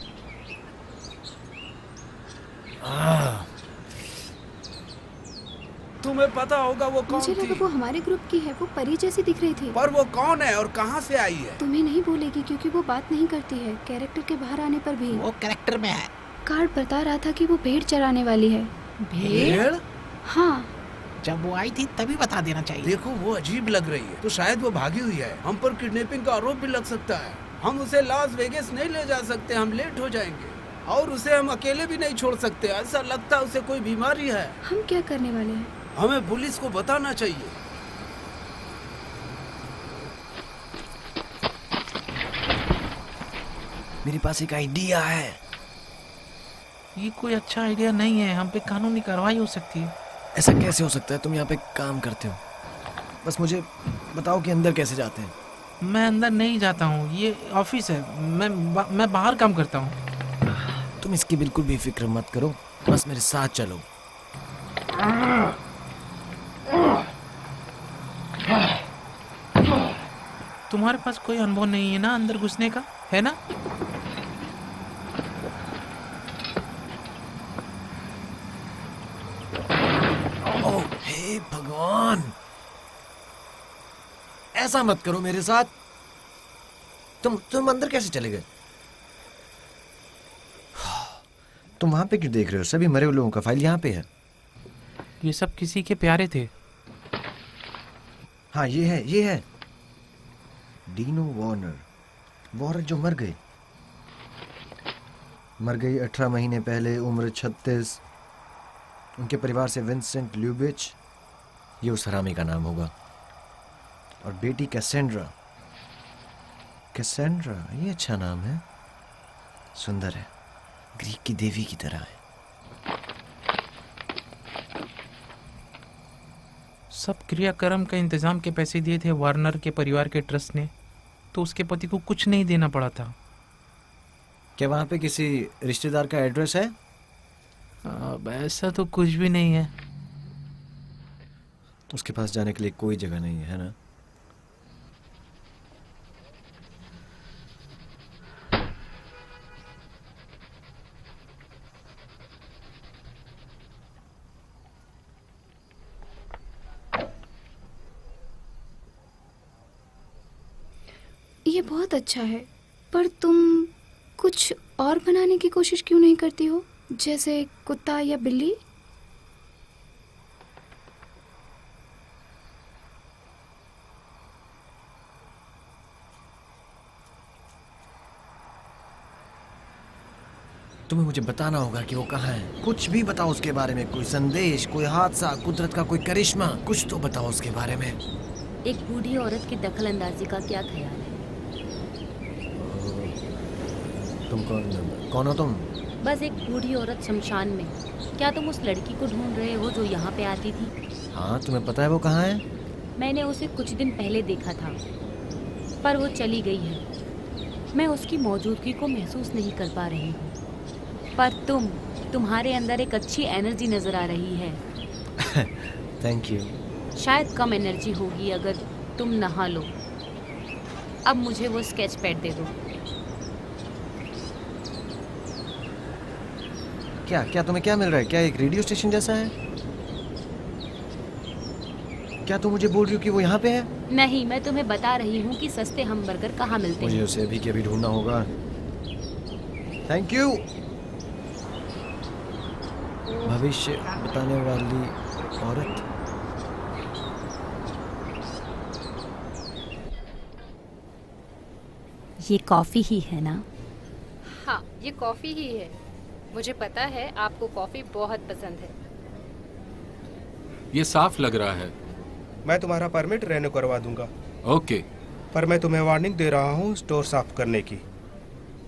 तुम तुम्हें पता होगा वो कौन मुझे लगा थी। वो हमारे ग्रुप की है, वो परी जैसी दिख रही थी। पर वो कौन है और कहाँ से आई है? तुम्हें नहीं बोलेगी क्योंकि वो बात नहीं करती है। कैरेक्टर के बाहर आने पर भी वो कैरेक्टर में है। कार्ड बता रहा था कि वो भेड़ चराने वाली है। भेड़? हाँ, जब वो आई थी तभी बता देना चाहिए। देखो वो अजीब लग रही है, तो शायद वो भागी हुई है। हम पर किडनैपिंग का आरोप भी लग सकता है। हम उसे लास वेगास नहीं ले जा सकते, हम लेट हो जाएंगे। और उसे हम अकेले भी नहीं छोड़ सकते, ऐसा लगता है उसे कोई बीमारी है। हम क्या करने वाले हैं? हमें पुलिस को बताना चाहिए। मेरे पास एक आइडिया है। ये कोई अच्छा आइडिया नहीं है, हम पे कानूनी कार्रवाई हो सकती है। ऐसा कैसे हो सकता है? तुम यहाँ पे काम करते हो, बस मुझे बताओ कि अंदर कैसे जाते हैं। मैं अंदर नहीं जाता हूँ, ये ऑफिस है। मैं बाहर काम करता हूँ। तुम इसकी बिल्कुल भी फिक्र मत करो, बस मेरे साथ चलो। तुम्हारे पास कोई अनुभव नहीं है ना अंदर घुसने का, है ना? ओह हे भगवान, ऐसा मत करो मेरे साथ। तुम अंदर कैसे चले गए? तुम वहां पे क्यों देख रहे हो? सभी मरे हुए लोगों का फाइल यहाँ पे है। ये सब किसी के प्यारे थे। हाँ ये है डीनो वार्नर, वो औरत जो मर गई 18 महीने पहले, उम्र 36। उनके परिवार से विंसेंट ल्यूबिच, ये उस हरामी का नाम होगा। और बेटी कैसेंड्रा, ये अच्छा नाम है, सुंदर है, ग्रीक की देवी की तरह है। सब क्रियाक्रम का इंतजाम के पैसे दिए थे वार्नर के परिवार के ट्रस्ट ने, तो उसके पति को कुछ नहीं देना पड़ा था। क्या वहाँ पे किसी रिश्तेदार का एड्रेस है? अब ऐसा तो कुछ भी नहीं है। उसके पास जाने के लिए कोई जगह नहीं है ना? ये बहुत अच्छा है, पर तुम कुछ और बनाने की कोशिश क्यों नहीं करती हो, जैसे कुत्ता या बिल्ली? तुम्हें मुझे बताना होगा कि वो कहाँ है। कुछ भी बताओ उसके बारे में, कोई संदेश, कोई हादसा, कुदरत का कोई करिश्मा, कुछ तो बताओ उसके बारे में। एक बूढ़ी औरत की दखल अंदाजी का क्या ख्याल है? तुम कौन हो तुम? बस एक बूढ़ी औरत शमशान में। क्या तुम उस लड़की को ढूंढ रहे हो जो यहाँ पे आती थी? हाँ, तुम्हें पता है वो कहाँ है? मैंने उसे कुछ दिन पहले देखा था, पर वो चली गई है। मैं उसकी मौजूदगी को महसूस नहीं कर पा रही हूँ। पर तुम्हारे अंदर एक अच्छी एनर्जी नजर आ रही है। Thank you. शायद कम एनर्जी होगी अगर तुम नहा लो। अब मुझे वो स्केच पैड दे दो। क्या तुम्हें क्या मिल रहा है? क्या एक रेडियो स्टेशन जैसा है? क्या तुम मुझे बोल रही हो कि वो यहाँ पे है? नहीं, मैं तुम्हें बता रही हूँ कि सस्ते हमबर्गर कहाँ मिलते मुझे हैं। उसे अभी के अभी ढूंढना होगा। Thank you. भविष्य बताने वाली औरत। ये कॉफी ही है ना? हाँ, ये कॉफ़ी ही है। मुझे पता है आपको कॉफ़ी बहुत पसंद है। ये साफ लग रहा है। मैं तुम्हारा परमिट रेन्यू करवा दूंगा, ओके। पर मैं तुम्हें वार्निंग दे रहा हूँ स्टोर साफ करने की,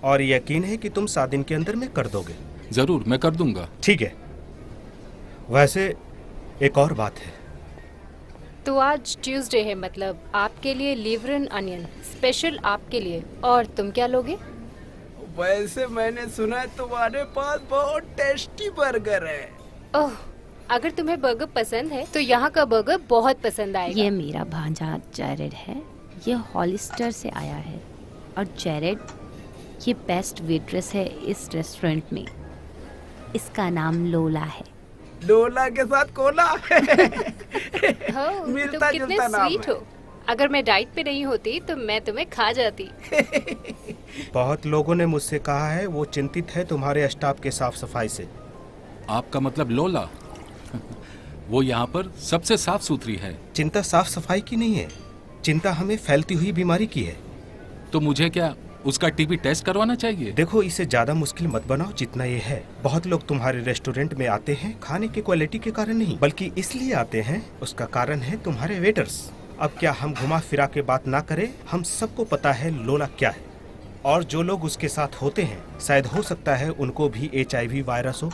और यकीन है कि तुम 7 दिन के अंदर में कर दोगे। जरूर, मैं कर दूंगा। ठीक है। वैसे एक और बात है। तो आज ट्यूसडे है, मतलब आपके लिए लिवर एंड अनियन स्पेशल आपके लिए। और तुम क्या लोगे? वैसे मैंने सुना है तुम्हारे पास बहुत टेस्टी बर्गर है। ओह, अगर तुम्हें बर्गर पसंद है तो यहाँ का बर्गर बहुत पसंद आएगा। ये मेरा भांजा जेरेड है। ये हॉलिस्टर से आया है। और जेरेड ये बेस्ट वेट्रेस है इस रेस्टोरेंट में। इसका नाम लोला है। लोला के साथ कोला तुम मिलता कितने जुलता नाम स्वीट है। हो। अगर मैं डाइट पे नहीं होती तो मैं तुम्हें खा जाती। बहुत लोगों ने मुझसे कहा है वो चिंतित है तुम्हारे स्टाफ के साफ सफाई से। आपका मतलब लोला? वो यहाँ पर सबसे साफ सुथरी है। चिंता साफ सफाई की नहीं है, चिंता हमें फैलती हुई बीमारी की है। तो मुझे क्या उसका टीबी टेस्ट करवाना चाहिए? देखो, इसे ज्यादा मुश्किल मत बनाओ जितना ये है। बहुत लोग तुम्हारे रेस्टोरेंट में आते हैं खाने की क्वालिटी के कारण नहीं, बल्कि इसलिए आते हैं, उसका कारण है तुम्हारे वेटर्स। अब क्या हम घुमा फिरा के बात ना करें? हम सबको पता है लोला क्या है, और जो लोग उसके साथ होते हैं शायद हो सकता है उनको भी HIV वायरस हो।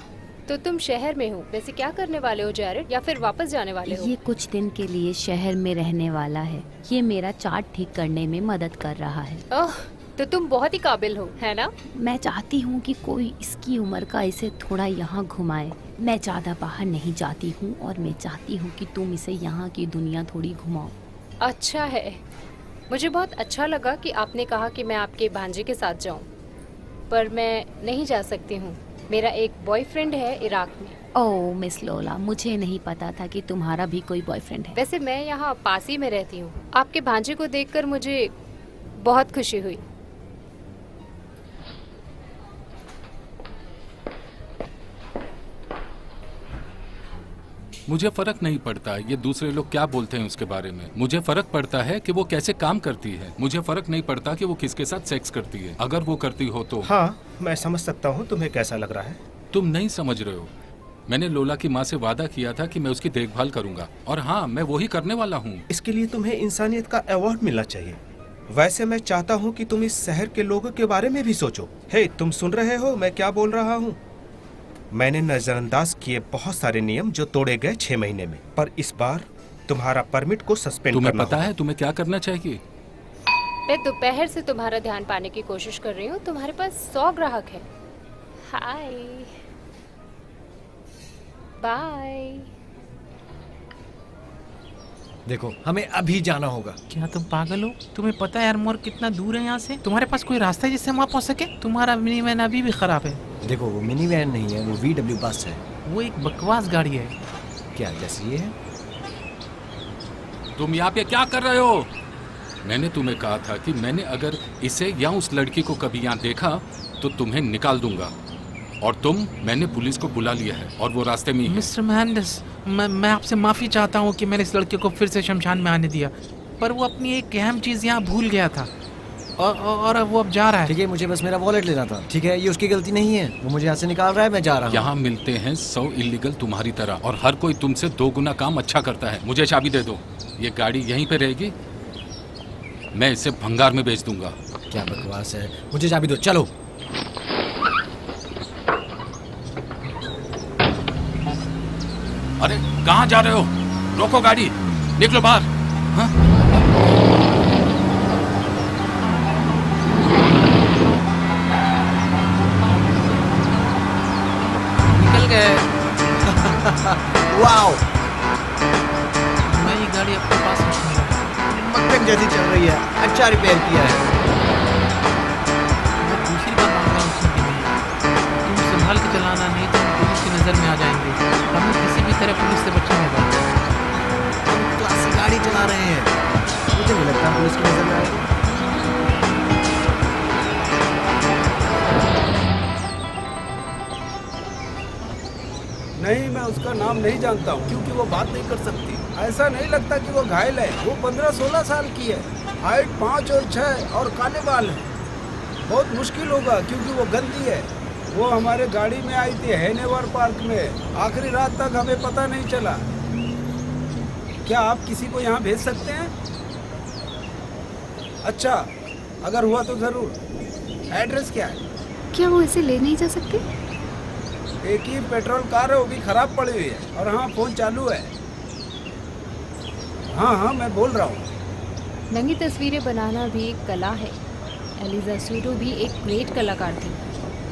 तो तुम शहर में हो, वैसे क्या करने वाले हो जैरेड, या फिर वापस जाने वाले हो? ये कुछ दिन के लिए शहर में रहने वाला है। ये मेरा चार्ट ठीक करने में मदद कर रहा है। ओह, तो तुम बहुत ही काबिल हो, है ना? मैं चाहती हूँ कि कोई इसकी उम्र का इसे थोड़ा यहाँ घुमाए। मैं ज्यादा बाहर नहीं जाती हूँ और मैं चाहती हूँ कि तुम इसे यहाँ की दुनिया थोड़ी घुमाओ। अच्छा है, मुझे बहुत अच्छा लगा कि आपने कहा कि मैं आपके भांजे के साथ जाऊं, पर मैं नहीं जा सकती हूं। मेरा एक बॉयफ्रेंड है इराक में। ओह मिस लोला, मुझे नहीं पता था कि तुम्हारा भी कोई बॉयफ्रेंड है। वैसे मैं यहाँ पास ही में रहती हूँ। आपके भांजे को देखकर मुझे बहुत खुशी हुई। मुझे फर्क नहीं पड़ता ये दूसरे लोग क्या बोलते हैं उसके बारे में। मुझे फर्क पड़ता है कि वो कैसे काम करती है। मुझे फर्क नहीं पड़ता कि वो किसके साथ सेक्स करती है, अगर वो करती हो तो। हाँ, मैं समझ सकता हूँ तुम्हें कैसा लग रहा है। तुम नहीं समझ रहे हो। मैंने लोला की माँ से वादा किया था कि मैं उसकी देखभाल करूंगा, और हाँ, मैं वही करने वाला हूँ। इसके लिए तुम्हें इंसानियत का अवार्ड मिलना चाहिए। वैसे मैं चाहता हूँ कि तुम इस शहर के लोगों के बारे में भी सोचो। हे, तुम सुन रहे हो मैं क्या बोल रहा हूँ? मैंने नजरअंदाज किए बहुत सारे नियम जो तोड़े गए 6 महीने में, पर इस बार तुम्हारा परमिट को सस्पेंड तुम्हें करना पता होगा। है तुम्हें क्या करना चाहिए? मैं दोपहर से तुम्हारा ध्यान पाने की कोशिश कर रही हूँ। तुम्हारे पास 100 ग्राहक है। हाय, बाय। देखो, हमें अभी जाना होगा। क्या तुम पागल हो? तुम्हें पता है एरमोर कितना दूर है यहाँ से? तुम्हारे पास कोई रास्ता है जिससे हम वहाँ पहुँच सके? तुम्हारा मिनी वैन अभी भी खराब है। देखो, वो मिनी वैन नहीं है, वो VW बस है। वो एक बकवास गाड़ी है। क्या जैसी ये है? तुम यहाँ पे क्या कर रहे हो? मैंने तुम्हें कहा था कि मैंने अगर इसे या उस लड़की को कभी यहाँ देखा तो तुम्हें निकाल दूंगा, और मैंने पुलिस को बुला लिया है और वो रास्ते में ही है। मिस्टर मेंडिस, मैं आपसे माफ़ी चाहता हूँ कि मैंने इस लड़के को फिर से शमशान में आने दिया, पर वो अपनी एक अहम चीज़ यहाँ भूल गया था, और अब वो अब जा रहा है। ठीक है, मुझे बस मेरा वॉलेट लेना था। ठीक है, ये उसकी गलती नहीं है, वो मुझे यहाँ से निकाल रहा है, मैं जा रहा हूँ। यहाँ मिलते हैं 100 इलीगल तुम्हारी तरह, और हर कोई तुमसे 2 गुना काम अच्छा करता है। मुझे चाबी दे दो, ये गाड़ी यहीं पे रहेगी, मैं इसे भंगार में बेच दूंगा। क्या बकवास है, मुझे चाबी दो, चलो। अरे कहाँ जा रहे हो? रोको गाड़ी, निकलो बाहर। हाँ? निकल गए। वाओ, मैं ये गाड़ी अपने पास रखूंगा। मक्खन जैसी चल रही है, अच्छा रिपेयर किया है। मैं दूसरी बार मांग रहा हूँ उसके लिए। तुम संभाल के चलाना, नहीं तो हम पुलिस की नज़र में आ जाएंगे। हमें किसी भी तरह पुलिस से बचना होगा। हम क्लासी गाड़ी चला रहे हैं, मुझे नहीं लगता पुलिस की नजर में आएगी। नहीं, मैं उसका नाम नहीं जानता हूँ क्योंकि वो बात नहीं कर सकती। ऐसा नहीं लगता कि वो घायल है। वो 15-16 साल की है, हाइट 5 और 6 और काले बाल है। बहुत मुश्किल होगा क्योंकि वो गंदी है। वो हमारे गाड़ी में आई थी हैनेवर पार्क में। आखिरी रात तक हमें पता नहीं चला। क्या आप किसी को यहाँ भेज सकते हैं? अच्छा, अगर हुआ तो ज़रूर। एड्रेस क्या है? क्या वो इसे ले नहीं जा सकते? एक ही पेट्रोल कार है, वो भी खराब पड़ी हुई है। और हाँ, फोन चालू है। हाँ, मैं बोल रहा हूँ। नंगी तस्वीरें बनाना भी एक कला है। एलिजा सूडो भी एक ग्रेट कलाकार थी।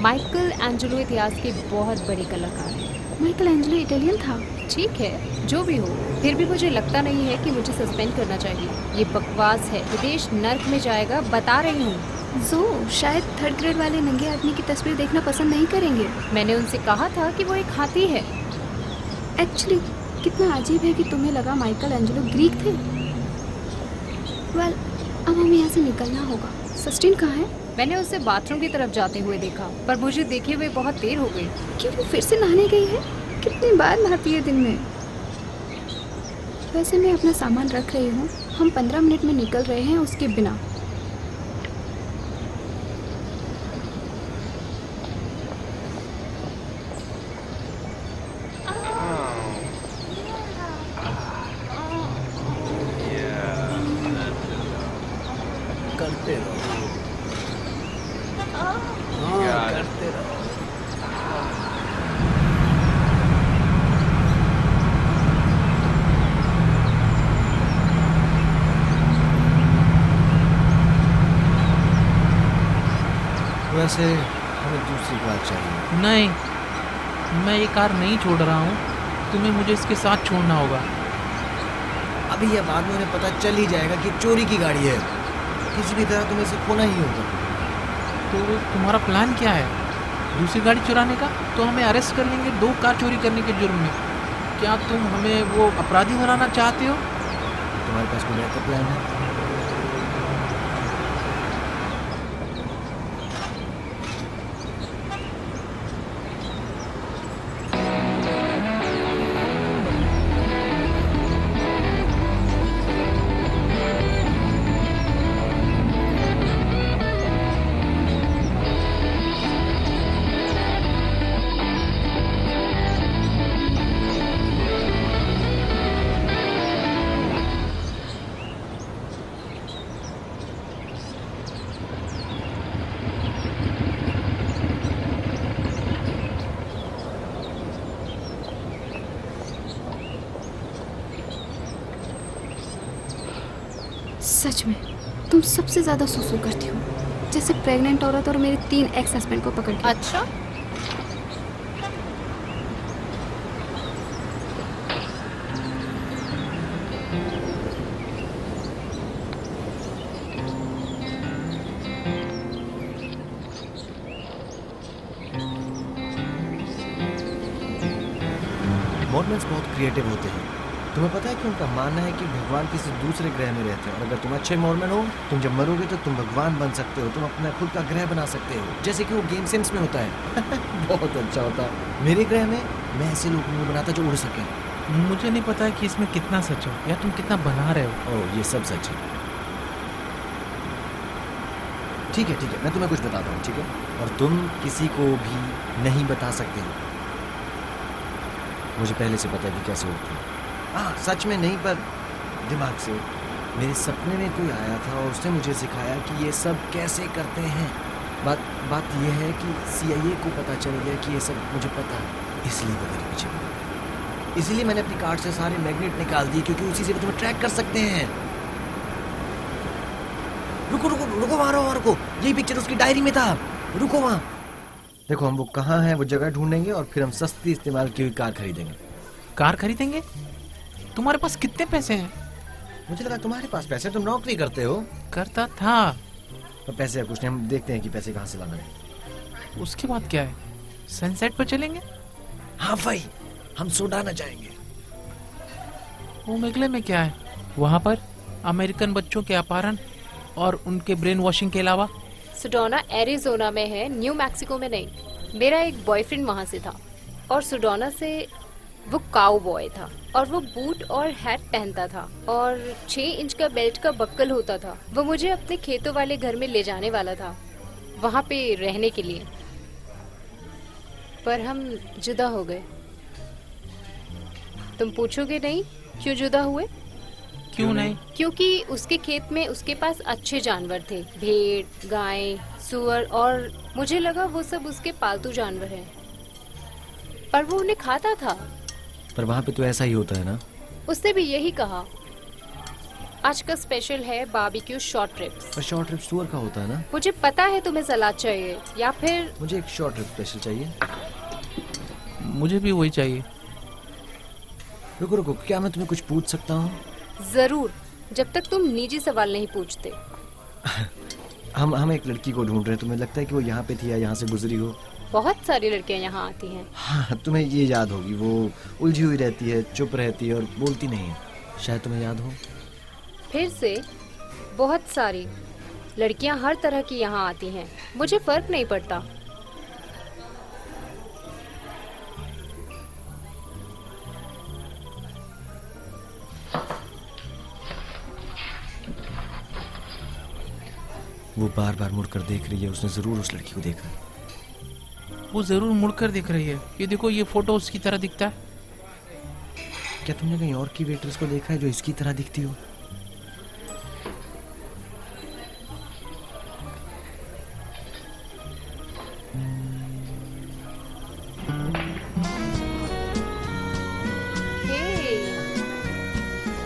माइकल एंजेलो इतिहास के बहुत बड़े कलाकार हैं। माइकल एंजेलो इटालियन था। ठीक है, जो भी हो, फिर भी मुझे लगता नहीं है कि मुझे सस्पेंड करना चाहिए। ये बकवास है। विदेश नर्क में जाएगा, बता रही हूँ। जो शायद 3rd ग्रेड वाले नंगे आदमी की तस्वीर देखना पसंद नहीं करेंगे। मैंने उनसे कहा था कि वो एक हाथी है। एक्चुअली कितना अजीब है कि तुम्हें लगा माइकल एंजेलो ग्रीक थे। वेल, अब हमें यहाँ से निकलना होगा। सस्टेन कहाँ है? मैंने उसे बाथरूम की तरफ जाते हुए देखा, पर मुझे देखे हुए बहुत देर हो गई। क्यों वो फिर से नहाने गई है? कितनी बार नहाती है दिन में? वैसे मैं अपना सामान रख रही हूँ। हम 15 मिनट में निकल रहे हैं उसके बिना। करते रहो। हाँ, करते रहो। वैसे हमें दूसरी कार चाहिए। नहीं, मैं ये कार नहीं छोड़ रहा हूँ। तुम्हें मुझे इसके साथ छोड़ना होगा। अभी यह बाद में उन्हें पता चल ही जाएगा कि चोरी की गाड़ी है। किसी भी तरह तुम्हें इसे खोना ही होगा। तो तुम्हारा प्लान क्या है? दूसरी गाड़ी चुराने का? तो हमें अरेस्ट कर लेंगे 2 कार चोरी करने के जुर्म में। क्या तुम हमें वो अपराधी बनाना चाहते हो? तुम्हारे पास कोई बेहतर प्लान है? सच में तुम सबसे ज्यादा सुसु करती हो, जैसे प्रेग्नेंट औरत और मेरे 3 एक्स हस्बैंड को पकड़ के। अच्छा, मॉर्मन्स बहुत क्रिएटिव होते हैं। तुम्हें पता है कि उनका मानना है कि भगवान किसी दूसरे ग्रह में रहते हैं और अगर तुम अच्छे मॉर्मन हो, तुम जब मरोगे तो तुम भगवान बन सकते हो। तुम अपना खुद का ग्रह बना सकते हो, जैसे कि वो गेम सेंस में होता है। बहुत अच्छा होता है। मेरे ग्रह में मैं ऐसे लोगों को बनाता जो उड़ सके। मुझे नहीं पता कि इसमें कितना सच हो या तुम कितना बना रहे हो। ओह, ये सब सच है। ठीक है, मैं तुम्हें कुछ बताता हूँ, ठीक है? और तुम किसी को भी नहीं बता सकते हो। मुझे पहले से पता है कि कैसे होती है। हाँ, सच में नहीं, पर दिमाग से। मेरे सपने में कोई आया था और उसने मुझे सिखाया कि ये सब कैसे करते हैं। बात यह है कि CIA को पता चल गया कि ये सब मुझे पता है, इसलिए वो मेरे पीछे पड़ा। इसीलिए मैंने अपनी कार्ड से सारे मैग्नेट निकाल दिए, क्योंकि उसी से भी तुम्हें ट्रैक कर सकते हैं। रुको, वहाँ रुको। यही पिक्चर उसकी डायरी में था। रुको वहाँ। देखो, हम वो कहाँ हैं वो जगह ढूंढेंगे और फिर हम सस्ती इस्तेमाल की हुई कार खरीदेंगे। कार खरीदेंगे? तुम्हारे पास कितने पैसे हैं? मुझे लगा तुम्हारे पास पैसे, तुम नौकरी करते हो। करता था। तो पैसे कुछ नहीं, हम देखते हैं कि पैसे कहाँ से लाना है। उसके बाद क्या है? सनसेट पर चलेंगे? हाँ भाई, हम सोडाना जाएंगे। वो मेघले में क्या है? वहाँ पर अमेरिकन बच्चों के अपहरण और उनके ब्रेन वॉशिंग के अलावा। सुडोना एरिजोना में है, न्यू मैक्सिको में नहीं। मेरा एक बॉयफ्रेंड वहाँ से था और सुडोना से वो काउ बॉय था और वो बूट और हैट पहनता था और 6 इंच का बेल्ट का बक्कल होता था। वो मुझे अपने खेतों वाले घर में ले जाने वाला था, वहाँ पे रहने के लिए, पर हम जुदा हो गए। तुम पूछोगे नहीं क्यों जुदा हुए? क्यों नहीं? क्योंकि उसके खेत में उसके पास अच्छे जानवर थे, भेड़, गाय, सुअर, और मुझे लगा वो सब उसके पालतू जानवर हैं, पर वो उन्हें खाता था। पर वहाँ पे तो ऐसा ही होता है ना? उसने भी यही कहा। आज का स्पेशल है बारबेक्यू शॉर्ट रिब्स। पर शॉर्ट रिब्स सुअर का होता है ना? मुझे पता है तुम्हें सलाद चाहिए या फिर। मुझे एक शॉर्ट रिब स्पेशल चाहिए। मुझे भी वही चाहिए। रुको, क्या मैं तुम्हें कुछ पूछ सकता हूँ? जरूर, जब तक तुम निजी सवाल नहीं पूछते। हम एक लड़की को ढूंढ रहे हैं। तुम्हें लगता है कि वो यहाँ पे थी या यहाँ से गुजरी हो? बहुत सारी लड़कियां यहाँ आती हैं। हाँ, तुम्हें ये याद होगी, वो उलझी हुई रहती है, चुप रहती है और बोलती नहीं है। शायद तुम्हें याद हो। फिर से बहुत सारी लड़कियां हर तरह की यहाँ आती हैं, मुझे फर्क नहीं पड़ता। वो बार बार मुड़कर देख रही है, उसने जरूर उस लड़की को देखा। वो जरूर मुड़कर देख रही है। ये देखो, ये फोटो उसकी तरह दिखता है। क्या तुमने कहीं और की वेट्रेस को देखा है जो इसकी तरह दिखती हो?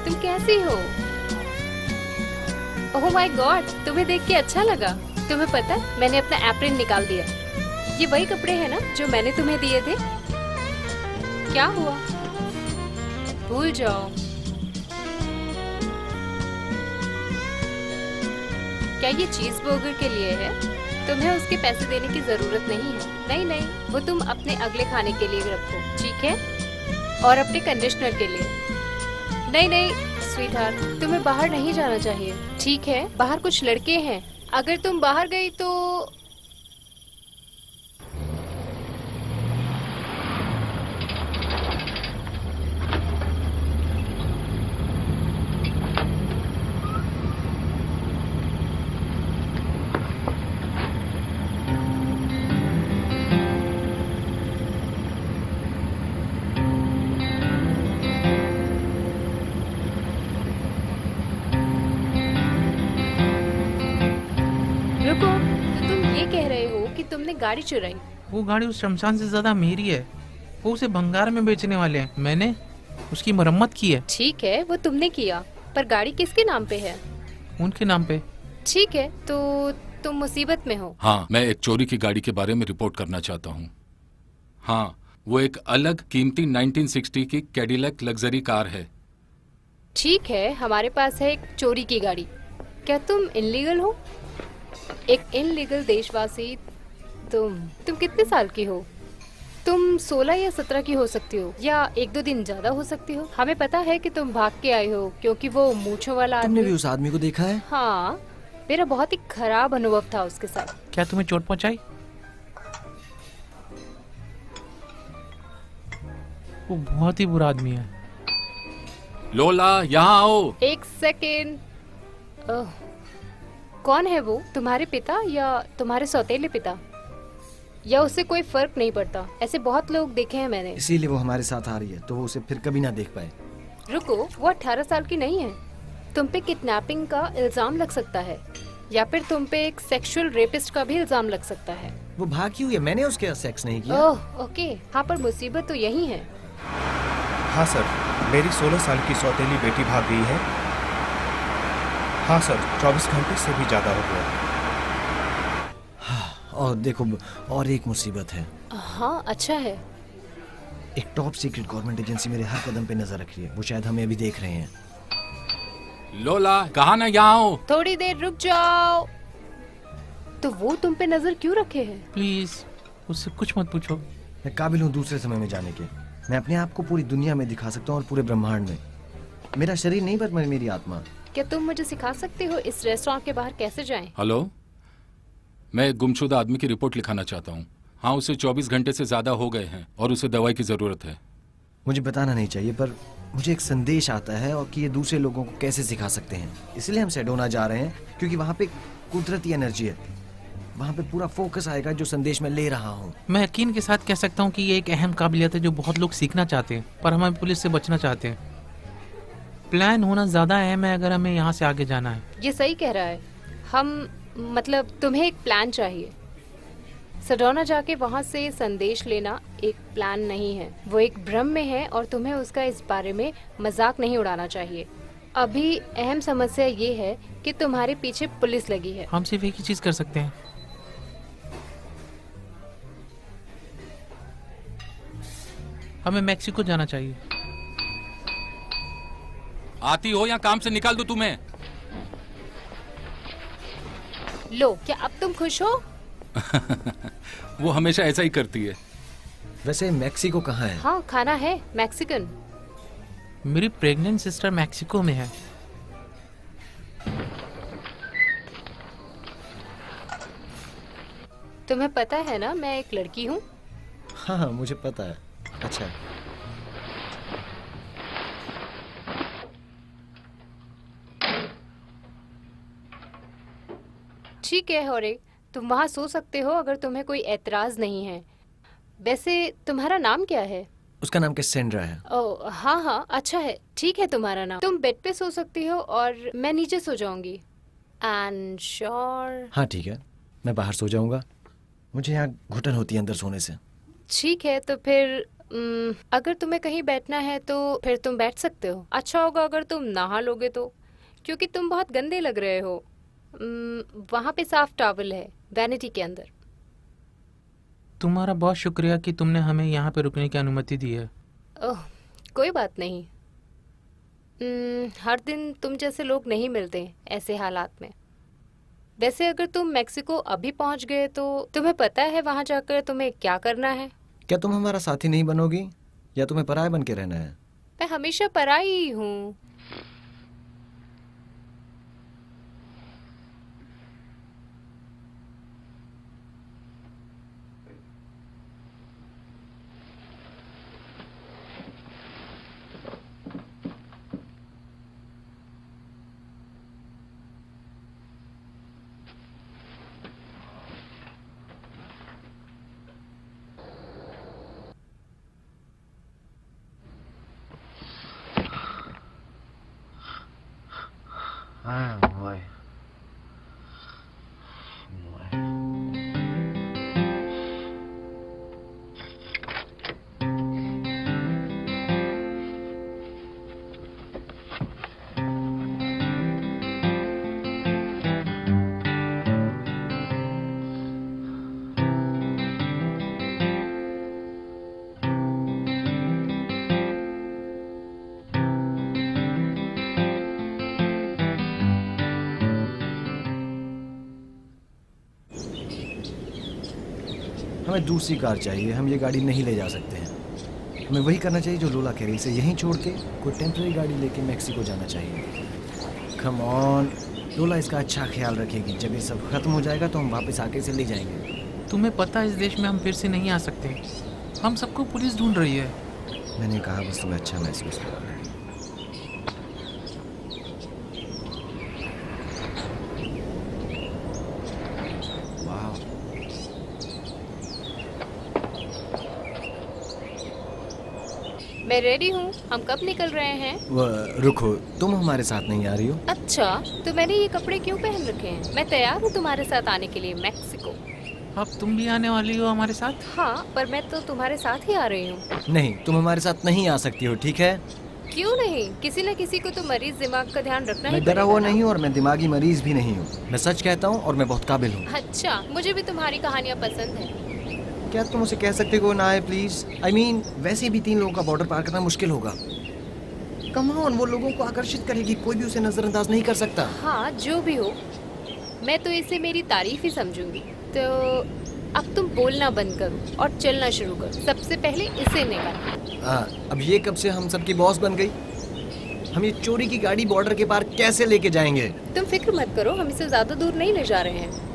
तुम कैसी हो? ओह माय गॉड, तुम्हें देख के अच्छा लगा। तुम्हें पता है, मैंने अपना एप्रिन निकाल दिया। ये वही कपड़े हैं ना जो मैंने तुम्हें दिए थे? क्या हुआ? भूल जाओ। क्या ये चीज बर्गर के लिए है? तुम्हें उसके पैसे देने की जरूरत नहीं है। नहीं नहीं, वो तुम अपने अगले खाने के लिए रखो, ठीक है? और अपने कंडीशनर के लिए। नहीं नहीं स्वीटहार्ट, तुम्हें बाहर नहीं जाना चाहिए, ठीक है? बाहर कुछ लड़के हैं, अगर तुम बाहर गई तो तुमने गाड़ी चुराई। वो गाड़ी उस शमशान से ज्यादा मेरी है। वो उसे भंगार में बेचने वाले हैं। मैंने उसकी मरम्मत की है। ठीक है, वो तुमने किया, पर गाड़ी किसके नाम पे है? उनके नाम पे। ठीक है, तो तुम मुसीबत में हो। हाँ, मैं एक चोरी की गाड़ी के बारे में रिपोर्ट करना चाहता हूँ। हाँ, वो एक अलग कीमती 1960 की कैडिलैक लग्जरी कार है। ठीक है, हमारे पास है एक चोरी की गाड़ी। क्या तुम इनलीगल हो? एक इनलीगल देशवासी। तुम कितने साल की हो? तुम 16 या 17 की हो सकती हो, या 1-2 दिन ज्यादा हो सकती हो। हमें पता है कि तुम भाग के आई हो क्योंकि वो मूंछों वाला तुमने भी उस आदमी को देखा है? हाँ, मेरा बहुत ही खराब अनुभव था उसके साथ। क्या तुम्हें चोट पहुंचाई? वो बहुत ही बुरा आदमी है। लोला, यहाँ आओ। एक सेकेंड। कौन है वो? तुम्हारे पिता या तुम्हारे सौतेले पिता? या उससे कोई फर्क नहीं पड़ता? ऐसे बहुत लोग देखे हैं मैंने। इसीलिए वो हमारे साथ आ रही है, तो वो उसे फिर कभी ना देख पाए। रुको, वो 18 साल की नहीं है। तुम पे किडनैपिंग का इल्जाम लग सकता है, या फिर तुम पे एक सेक्सुअल रेपिस्ट का भी इल्जाम लग सकता है। वो भागी हुई है, मैंने उसके साथ सेक्स नहीं किया। ओह ओके, हाँ, पर मुसीबत तो यही है। हाँ सर, मेरी 16 साल की सौतेली बेटी भाग गई है। हाँ सर, 24 घंटे से भी ज्यादा हो गया। और देखो, और एक मुसीबत है। हाँ, अच्छा है। एक टॉप सीक्रेट गवर्नमेंट एजेंसी मेरे हर कदम पे नजर रख रही है। वो शायद हमें अभी देख रहे हैं। लोला, कहाँ ना यहाँ आओ। थोड़ी देर रुक जाओ। तो वो तुम पे नजर क्यों रखे हैं? प्लीज उससे कुछ मत पूछो। मैं काबिल हूँ दूसरे समय में जाने के। मैं अपने आप को पूरी दुनिया में दिखा सकता हूँ और पूरे ब्रह्मांड में। मेरा शरीर नहीं पर मेरी आत्मा। क्या तुम मुझे सिखा सकते हो इस रेस्टोरेंट के बाहर कैसे जाएं? हेलो, मैं एक गुमशुदा आदमी की रिपोर्ट लिखाना चाहता हूँ। हाँ, उसे 24 घंटे से ज्यादा हो गए हैं और उसे दवाई की जरूरत है। मुझे बताना नहीं चाहिए, पर मुझे एक संदेश आता है और कि ये दूसरे लोगों को कैसे सिखा सकते हैं। इसलिए हम सेडोना जा रहे हैं, क्योंकि वहाँ पे कुदरती एनर्जी है। वहाँ पे पूरा फोकस आएगा जो संदेश मैं ले रहा हूँ। मैं यकीन के साथ कह सकता हूँ कि ये एक अहम काबिलियत है जो बहुत लोग सीखना चाहते हैं, पर हमें पुलिस से बचना चाहते हैं। प्लान होना ज्यादा अहम है अगर हमें यहाँ से आगे जाना है। ये सही कह रहा है। मतलब तुम्हें एक प्लान चाहिए। सेडोना जाके वहाँ से संदेश लेना एक प्लान नहीं है, वो एक भ्रम में है और तुम्हें उसका इस बारे में मजाक नहीं उड़ाना चाहिए। अभी अहम समस्या ये है कि तुम्हारे पीछे पुलिस लगी है। हम सिर्फ एक ही चीज कर सकते हैं। हमें मैक्सिको जाना चाहिए। आती हो या काम से निकाल दूं तुम्हें? लो, क्या अब तुम खुश हो? वो हमेशा ऐसा ही करती है। वैसे मैक्सिको कहाँ है? हाँ, खाना है मैक्सिकन। मेरी प्रेग्नेंट सिस्टर मैक्सिको में है। तुम्हें पता है ना मैं एक लड़की हूँ। हाँ हाँ मुझे पता है। अच्छा ठीक है होरे, तुम वहाँ सो सकते हो अगर तुम्हें कोई एतराज नहीं है। वैसे तुम्हारा नाम क्या है? उसका नाम कैसेंड्रा है। ओह हाँ हाँ, अच्छा है, ठीक है तुम्हारा नाम। तुम बेड पे सो सकती हो और मैं नीचे सो जाऊंगी। And sure? हाँ ठीक है, मैं बाहर सो जाऊंगा। मुझे यहाँ घुटन होती है अंदर सोने से। ठीक है, तो फिर अगर तुम्हें कहीं बैठना है तो फिर तुम बैठ सकते हो। अच्छा होगा अगर तुम नहा लोगे तो, क्योंकि तुम बहुत गंदे लग रहे हो। वहाँ पे साफ टॉवल है वैनिटी के अंदर। तुम्हारा बहुत शुक्रिया कि तुमने हमें यहाँ पे रुकने की अनुमति दी है। ओह कोई बात नहीं। हर दिन तुम जैसे लोग नहीं मिलते ऐसे हालात में। वैसे अगर तुम मैक्सिको अभी पहुंच गए तो तुम्हें पता है वहां जाकर तुम्हें क्या करना है? क्या तुम हमारा साथी नहीं बनोगी या तुम्हें पराया बन के रहना है? मैं हमेशा पराई ही हूँ। Oh boy. हमें दूसरी कार चाहिए, हम ये गाड़ी नहीं ले जा सकते हैं। हमें वही करना चाहिए जो लोला कह रही, इसे यहीं छोड़ के कोई टेम्पररी गाड़ी लेके मैक्सिको जाना चाहिए। कम ऑन लोला, इसका अच्छा ख्याल रखेगी। जब ये सब खत्म हो जाएगा तो हम वापस आके इसे ले जाएंगे। तुम्हें पता है इस देश में हम फिर से नहीं आ सकते। हम सबको पुलिस ढूंढ रही है। मैंने कहा बस तुम्हें अच्छा महसूस करा। मैं रेडी हूँ। हम कब निकल रहे हैं? रुको, तुम हमारे साथ नहीं आ रही हो? अच्छा, तो मैंने ये कपड़े क्यों पहन रखे हैं? मैं तैयार हूँ तुम्हारे साथ आने के लिए मैक्सिको। अब तुम भी आने वाली हो हमारे साथ? हाँ, पर मैं तो तुम्हारे साथ ही आ रही हूँ। नहीं, तुम हमारे साथ नहीं आ सकती हो, ठीक है? क्यों नहीं? किसी न किसी को तो मरीज दिमाग का ध्यान रखना ही मैं डरा हुआ पड़ेगा ना। नहीं हूँ और मैं दिमागी मरीज भी नहीं हूँ। मैं सच कहता हूँ और मैं बहुत काबिल हूँ। अच्छा, मुझे भी तुम्हारी कहानियाँ पसंद है। क्या तुम उसे कह सकते हो ना आए प्लीज? I mean, वैसे भी 3 लोगों का बॉर्डर पार करना मुश्किल होगा। कम ऑन, वो लोगों को आकर्षित करेगी, कोई भी उसे नजरअंदाज नहीं कर सकता। हाँ, जो भी हो, मैं तो इसे मेरी तारीफ ही समझूंगी। तो अब तुम बोलना बंद करो और चलना शुरू करो। सबसे पहले इसे निकालो। अब ये कब से हम सबकी बॉस बन गई? हम ये चोरी की गाड़ी बॉर्डर के पार कैसे लेके जाएंगे? तुम फिक्र मत करो, हम इसे ज्यादा दूर नहीं ले जा रहे हैं।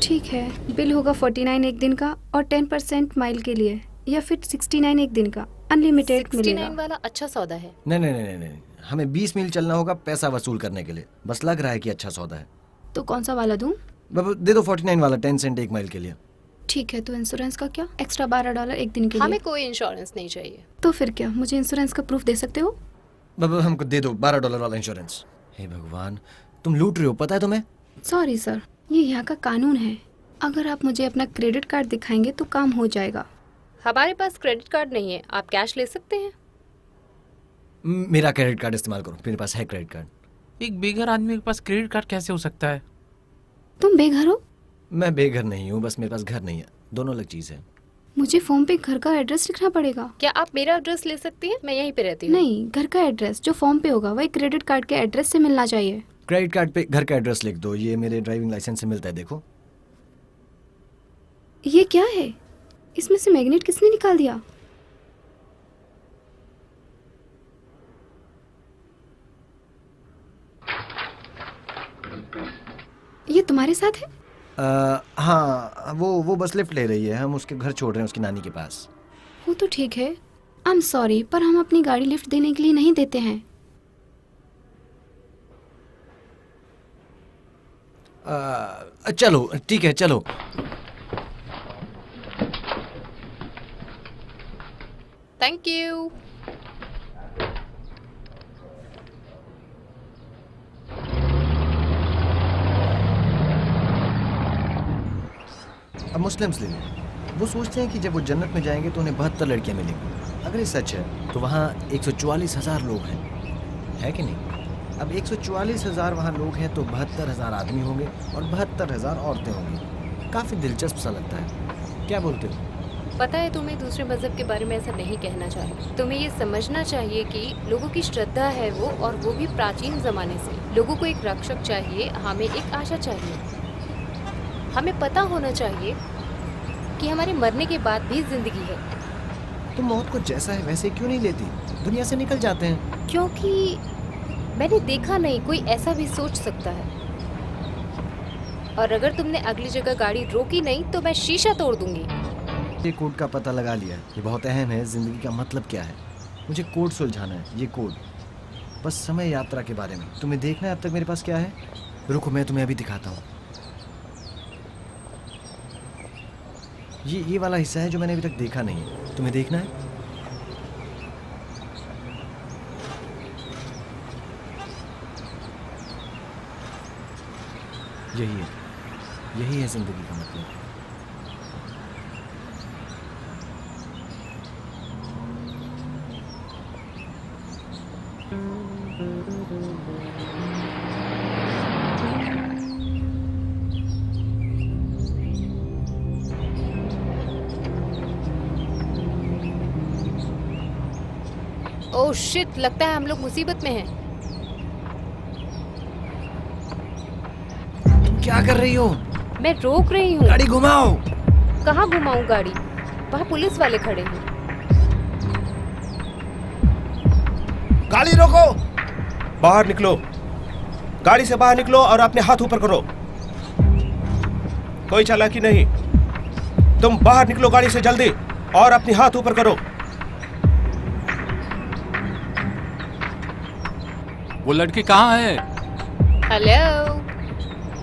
ठीक है, बिल होगा 49 एक दिन का और 10% माइल के लिए, या फिर 69 एक दिन का अनलिमिटेड 69 मिलेगा। वाला अच्छा सौदा है। नहीं नहीं नहीं नहीं, हमें 20 मील चलना होगा पैसा वसूल करने के लिए। बस लग रहा है कि अच्छा सौदा है। तो कौन सा वाला दूं? दे दो 49 वाला, 10 सेंट 1 माइल के लिए। ठीक है, तो इंश्योरेंस का क्या? एक्स्ट्रा $12 एक दिन के लिए। हमें कोई इंश्योरेंस नहीं चाहिए। तो फिर क्या, मुझे इंश्योरेंस का प्रूफ दे सकते हो? बाबा हमको दे दो $12 वाला इंश्योरेंस। हे भगवान, तुम लूट रहे हो, पता है तुम्हें? सॉरी सर, ये यहाँ का कानून है। अगर आप मुझे अपना क्रेडिट कार्ड दिखाएंगे तो काम हो जाएगा। हमारे पास क्रेडिट कार्ड नहीं है, आप कैश ले सकते हैं। मेरा क्रेडिट कार्ड इस्तेमाल करो, मेरे पास है क्रेडिट कार्ड। एक बेघर आदमी के पास क्रेडिट कार्ड कैसे हो सकता है? तुम बेघर हो? मैं बेघर नहीं हूँ, बस मेरे पास घर नहीं है, दोनों अलग चीज़ है। मुझे फॉर्म पे घर का एड्रेस लिखना पड़ेगा? क्या आप मेरा एड्रेस ले सकती हैं? मैं यहीं पे रहती हूँ। नहीं, घर का एड्रेस जो फॉर्म पे होगा वही क्रेडिट कार्ड के एड्रेस से मिलना चाहिए। क्रेडिट कार्ड पे घर का एड्रेस लिख दो, ये मेरे ड्राइविंग लाइसेंस से मिलता है, देखो। ये क्या है? इसमें से मैग्नेट किसने निकाल दिया? ये तुम्हारे साथ है? हाँ, वो बस लिफ्ट ले रही है, हम उसके घर छोड़ रहे हैं, उसकी नानी के पास। वो तो ठीक है, आई एम सॉरी, पर हम अपनी गाड़ी लिफ्ट देने के लिए नहीं देते हैं। चलो ठीक है, चलो। Thank you. अब मुस्लिम्स ले लो, वो सोचते हैं कि जब वो जन्नत में जाएंगे तो उन्हें 72 लड़कियां मिलेंगी। अगर ये सच है तो वहाँ 144,000 लोग हैं, है कि नहीं? अब 144,000 वहाँ लोग हैं तो 72,000 आदमी होंगे और 72,000 औरतें होंगी। काफ़ी दिलचस्प सा लगता है, क्या बोलते हो? पता है, तुम्हें दूसरे मजहब के बारे में ऐसा नहीं कहना चाहिए। तुम्हें ये समझना चाहिए कि लोगों की श्रद्धा है वो, और वो भी प्राचीन जमाने से। लोगों को एक रक्षक चाहिए, हमें एक आशा चाहिए। हमें पता होना चाहिए कि हमारे मरने के बाद भी जिंदगी है। तुम मौत को जैसा है वैसे क्यों नहीं लेती? दुनिया से निकल जाते हैं। क्योंकि मैंने देखा नहीं कोई ऐसा भी सोच सकता है। और अगर तुमने अगली जगह गाड़ी रोकी नहीं तो मैं शीशा तोड़ दूंगी। ये कोड का पता लगा लिया, ये बहुत अहम है। जिंदगी का मतलब क्या है, मुझे कोड सुलझाना है। ये कोड बस समय यात्रा के बारे में। तुम्हें देखना है अब तक मेरे पास क्या है? रुको, मैं तुम्हें अभी दिखाता हूँ। ये वाला हिस्सा है जो मैंने अभी तक देखा नहीं है। तुम्हें देखना है? यही है जिंदगी का मतलब। ओह शिट, लगता है हम लोग मुसीबत में हैं। तुम क्या कर रही हो? मैं रोक रही हूँ। गाड़ी घुमाओ। कहाँ घुमाऊं गाड़ी? वहाँ पुलिस वाले खड़े हैं। गाड़ी रोको, बाहर निकलो, गाड़ी से बाहर निकलो और अपने हाथ ऊपर करो। कोई चालाकी नहीं, तुम बाहर निकलो गाड़ी से जल्दी और अपने हाथ ऊपर करो। वो लड़की कहाँ है? हेलो।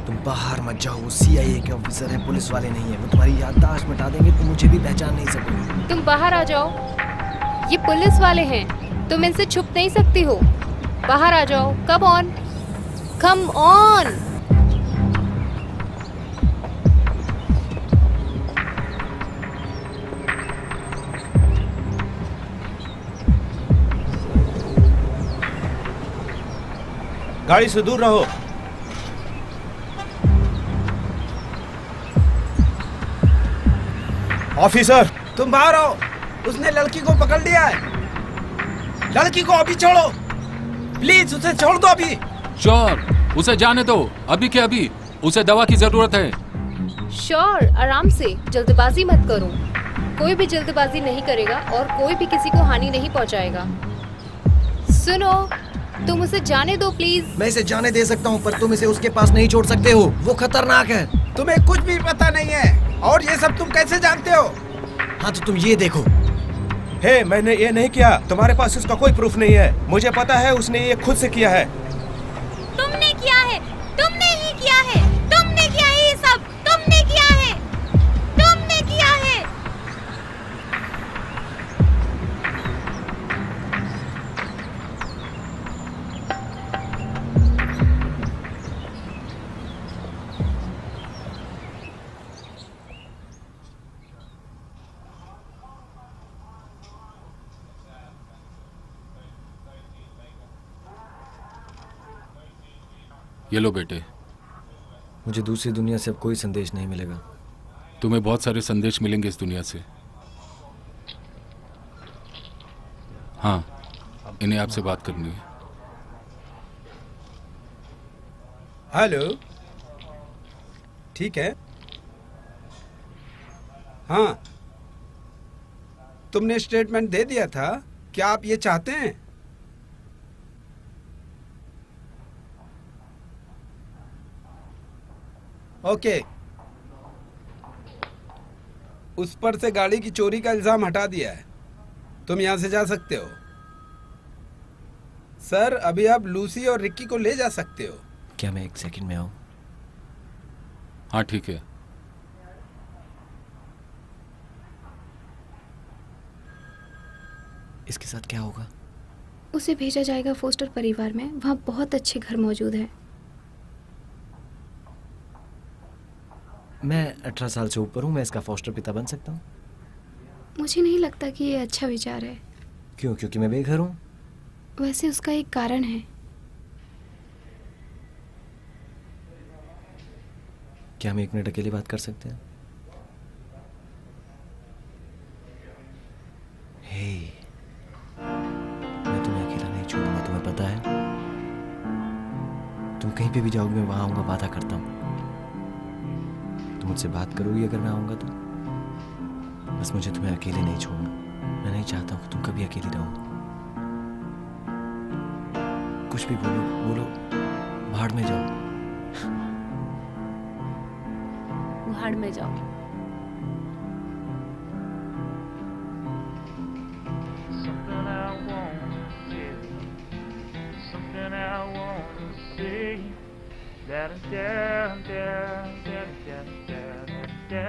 तुम बाहर मत जाओ, वो CIA के ऑफिसर हैं, पुलिस वाले नहीं है। वो तुम्हारी याददाश्त मिटा देंगे, तुम मुझे भी पहचान नहीं सकोगे। तुम बाहर आ जाओ, ये पुलिस वाले हैं, तुम इनसे छुप नहीं सकती हो। बाहर आ जाओ, कम ऑन, कम ऑन। गाड़ी से दूर रहो। ऑफिसर, तुम बाहर आओ, उसने लड़की को पकड़ लिया है। लड़की को अभी छोड़ो, प्लीज उसे छोड़ दो अभी। श्योर, उसे जाने दो, अभी के अभी। उसे दवा की जरूरत है। श्योर, आराम से, जल्दबाजी मत करो। कोई भी जल्दबाजी नहीं करेगा और कोई भी किसी को हानि नहीं पहुंचाएगा। सुनो, तुम उसे जाने दो प्लीज। मैं इसे जाने दे सकता हूँ, पर तुम इसे उसके पास नहीं छोड़ सकते हो, वो खतरनाक है। तुम्हें कुछ भी पता नहीं है, और ये सब तुम कैसे जानते हो? हाँ तो तुम ये देखो। हे, मैंने ये नहीं किया, तुम्हारे पास इसका कोई प्रूफ नहीं है। मुझे पता है उसने ये खुद से किया है। तुमने किया है, तुमने ही किया है, तुमने किया है ये सब, तुमने किया है, तुमने ये लो बेटे। मुझे दूसरी दुनिया से अब कोई संदेश नहीं मिलेगा। तुम्हें बहुत सारे संदेश मिलेंगे इस दुनिया से। हाँ, इन्हें आपसे बात करनी है। हेलो, ठीक है। हाँ, तुमने स्टेटमेंट दे दिया था। क्या आप ये चाहते हैं? ओके, उस पर से गाड़ी की चोरी का इल्जाम हटा दिया है। तुम यहां से जा सकते हो। सर, अभी आप लूसी और रिक्की को ले जा सकते हो। क्या मैं 1 सेकंड में आऊं? हाँ ठीक है। इसके साथ क्या होगा? उसे भेजा जाएगा फोस्टर परिवार में। वहाँ बहुत अच्छे घर मौजूद हैं। मैं 18 साल से ऊपर हूँ, मैं इसका फॉस्टर पिता बन सकता हूँ? मुझे नहीं लगता कि ये अच्छा विचार है। क्यों? क्योंकि मैं बेघर हूँ? वैसे उसका एक कारण है। क्या हम 1 मिनट अकेले बात कर सकते हैं? हे, मैं तुम्हें अकेला नहीं छोड़ूंगा, तुम्हें पता है। तुम कहीं पे भी जाओगे, मैं वहां आऊंगा, वादा करता हूँ। तुम मुझसे बात करोगी अगर मैं आऊंगा तो? बस मुझे तुम्हें अकेले नहीं छोड़ना। मैं नहीं चाहता हूँ कि तुम कभी अकेली रहो। कुछ भी बोलो बोलो, भाड़ में जाओ। भाड़ में जाओ। Something I wanna tell you, something I wanna say. Da da da da da da da da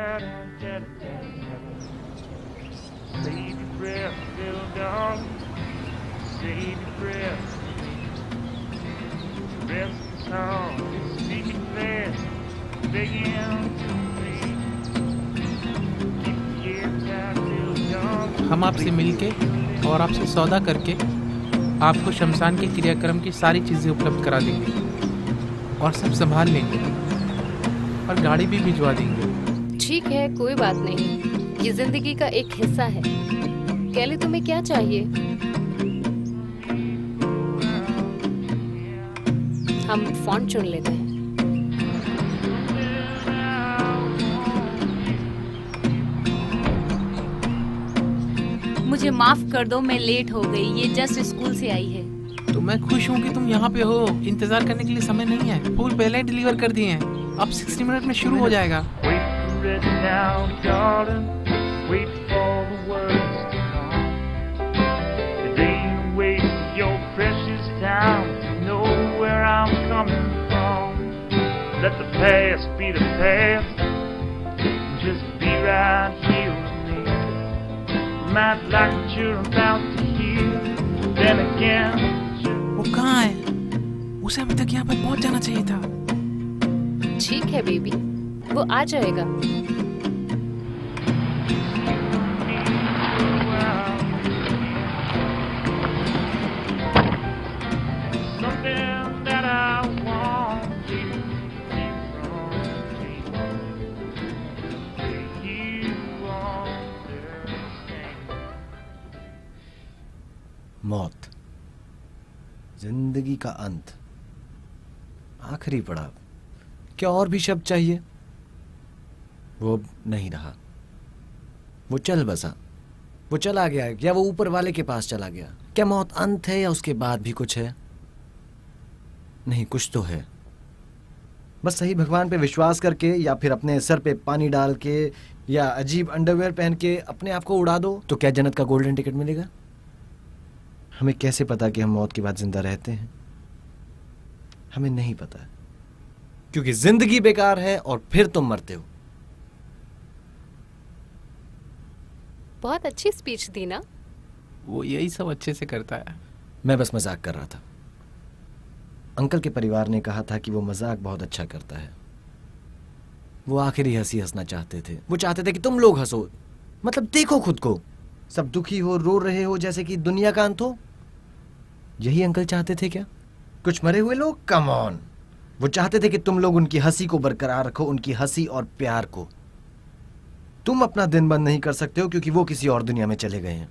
da da da. Save your breath, little darling. Save your breath. Rest is hard, speaking fast, begging to me. Keep your head down, little darling. हम आपसे मिलके और आपसे सौदा करके आपको शमशान के क्रियाक्रम की सारी चीज़ें उपलब्ध करा देंगे और सब संभाल लेंगे और गाड़ी भी भिजवा देंगे। ठीक है, कोई बात नहीं। ये जिंदगी का एक हिस्सा है। कैली, तुम्हें क्या चाहिए? हम फॉन्ट चुन लेते हैं। मुझे माफ कर दो, मैं लेट हो गई। ये जस्ट स्कूल से आई है। तो मैं खुश हूँ कि तुम यहाँ पे हो। इंतजार करने के लिए समय नहीं है। फूल पहले ही डिलीवर कर दिए हैं। अब 60 मिनट में शुरू हो जाएगा। Wait for it now, darling. Wait for the words to come. It ain't a waste of your precious time to know where I'm coming from. Let the past be the past. Just be right here with me. Might like what you're about to hear. Then again. वो कहाँ है? उसे अभी तक यहाँ पर पहुँच जाना चाहिए था। ठीक है बेबी, वो आ जाएगा। Something that I want you to take you understand. मौत, जिंदगी का अंत, आखिरी पड़ाव। क्या और भी शब्द चाहिए? वो अब नहीं रहा। वो चल बसा, वो चला गया, या वो ऊपर वाले के पास चला गया। क्या मौत अंत है या उसके बाद भी कुछ है? नहीं, कुछ तो है। बस सही भगवान पे विश्वास करके, या फिर अपने सर पे पानी डाल के, या अजीब अंडरवेयर पहन के अपने आप को उड़ा दो, तो क्या जन्नत का गोल्डन टिकट मिलेगा? हमें कैसे पता कि हम मौत के बाद जिंदा रहते हैं? हमें नहीं पता, क्योंकि जिंदगी बेकार है और फिर तुम मरते हो। बहुत अच्छी स्पीच दी ना। वो यही सब अच्छे से करता है। मैं बस मजाक कर रहा था। अंकल के परिवार ने कहा था कि वो मजाक बहुत अच्छा करता है। वो आखिरी हंसी हंसना चाहते थे। वो चाहते थे कि तुम लोग हंसो। मतलब देखो खुद को, सब दुखी हो, रो रहे हो जैसे कि दुनिया का अंत हो। यही अंकल चाहते थे क्या? कुछ मरे हुए लोग? कम ऑन, वो चाहते थे कि तुम लोग उनकी हंसी को बरकरार रखो, उनकी हंसी और प्यार को। तुम अपना दिन बंद नहीं कर सकते हो क्योंकि वो किसी और दुनिया में चले गए हैं।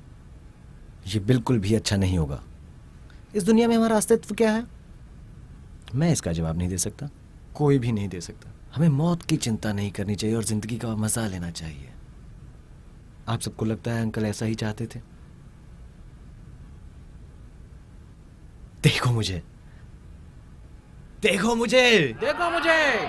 ये बिल्कुल भी अच्छा नहीं होगा। इस दुनिया में हमारा अस्तित्व क्या है, मैं इसका जवाब नहीं दे सकता, कोई भी नहीं दे सकता। हमें मौत की चिंता नहीं करनी चाहिए और जिंदगी का मजा लेना चाहिए। आप सबको लगता है अंकल ऐसा ही चाहते थे? देखो मुझे, देखो मुझे, देखो मुझे।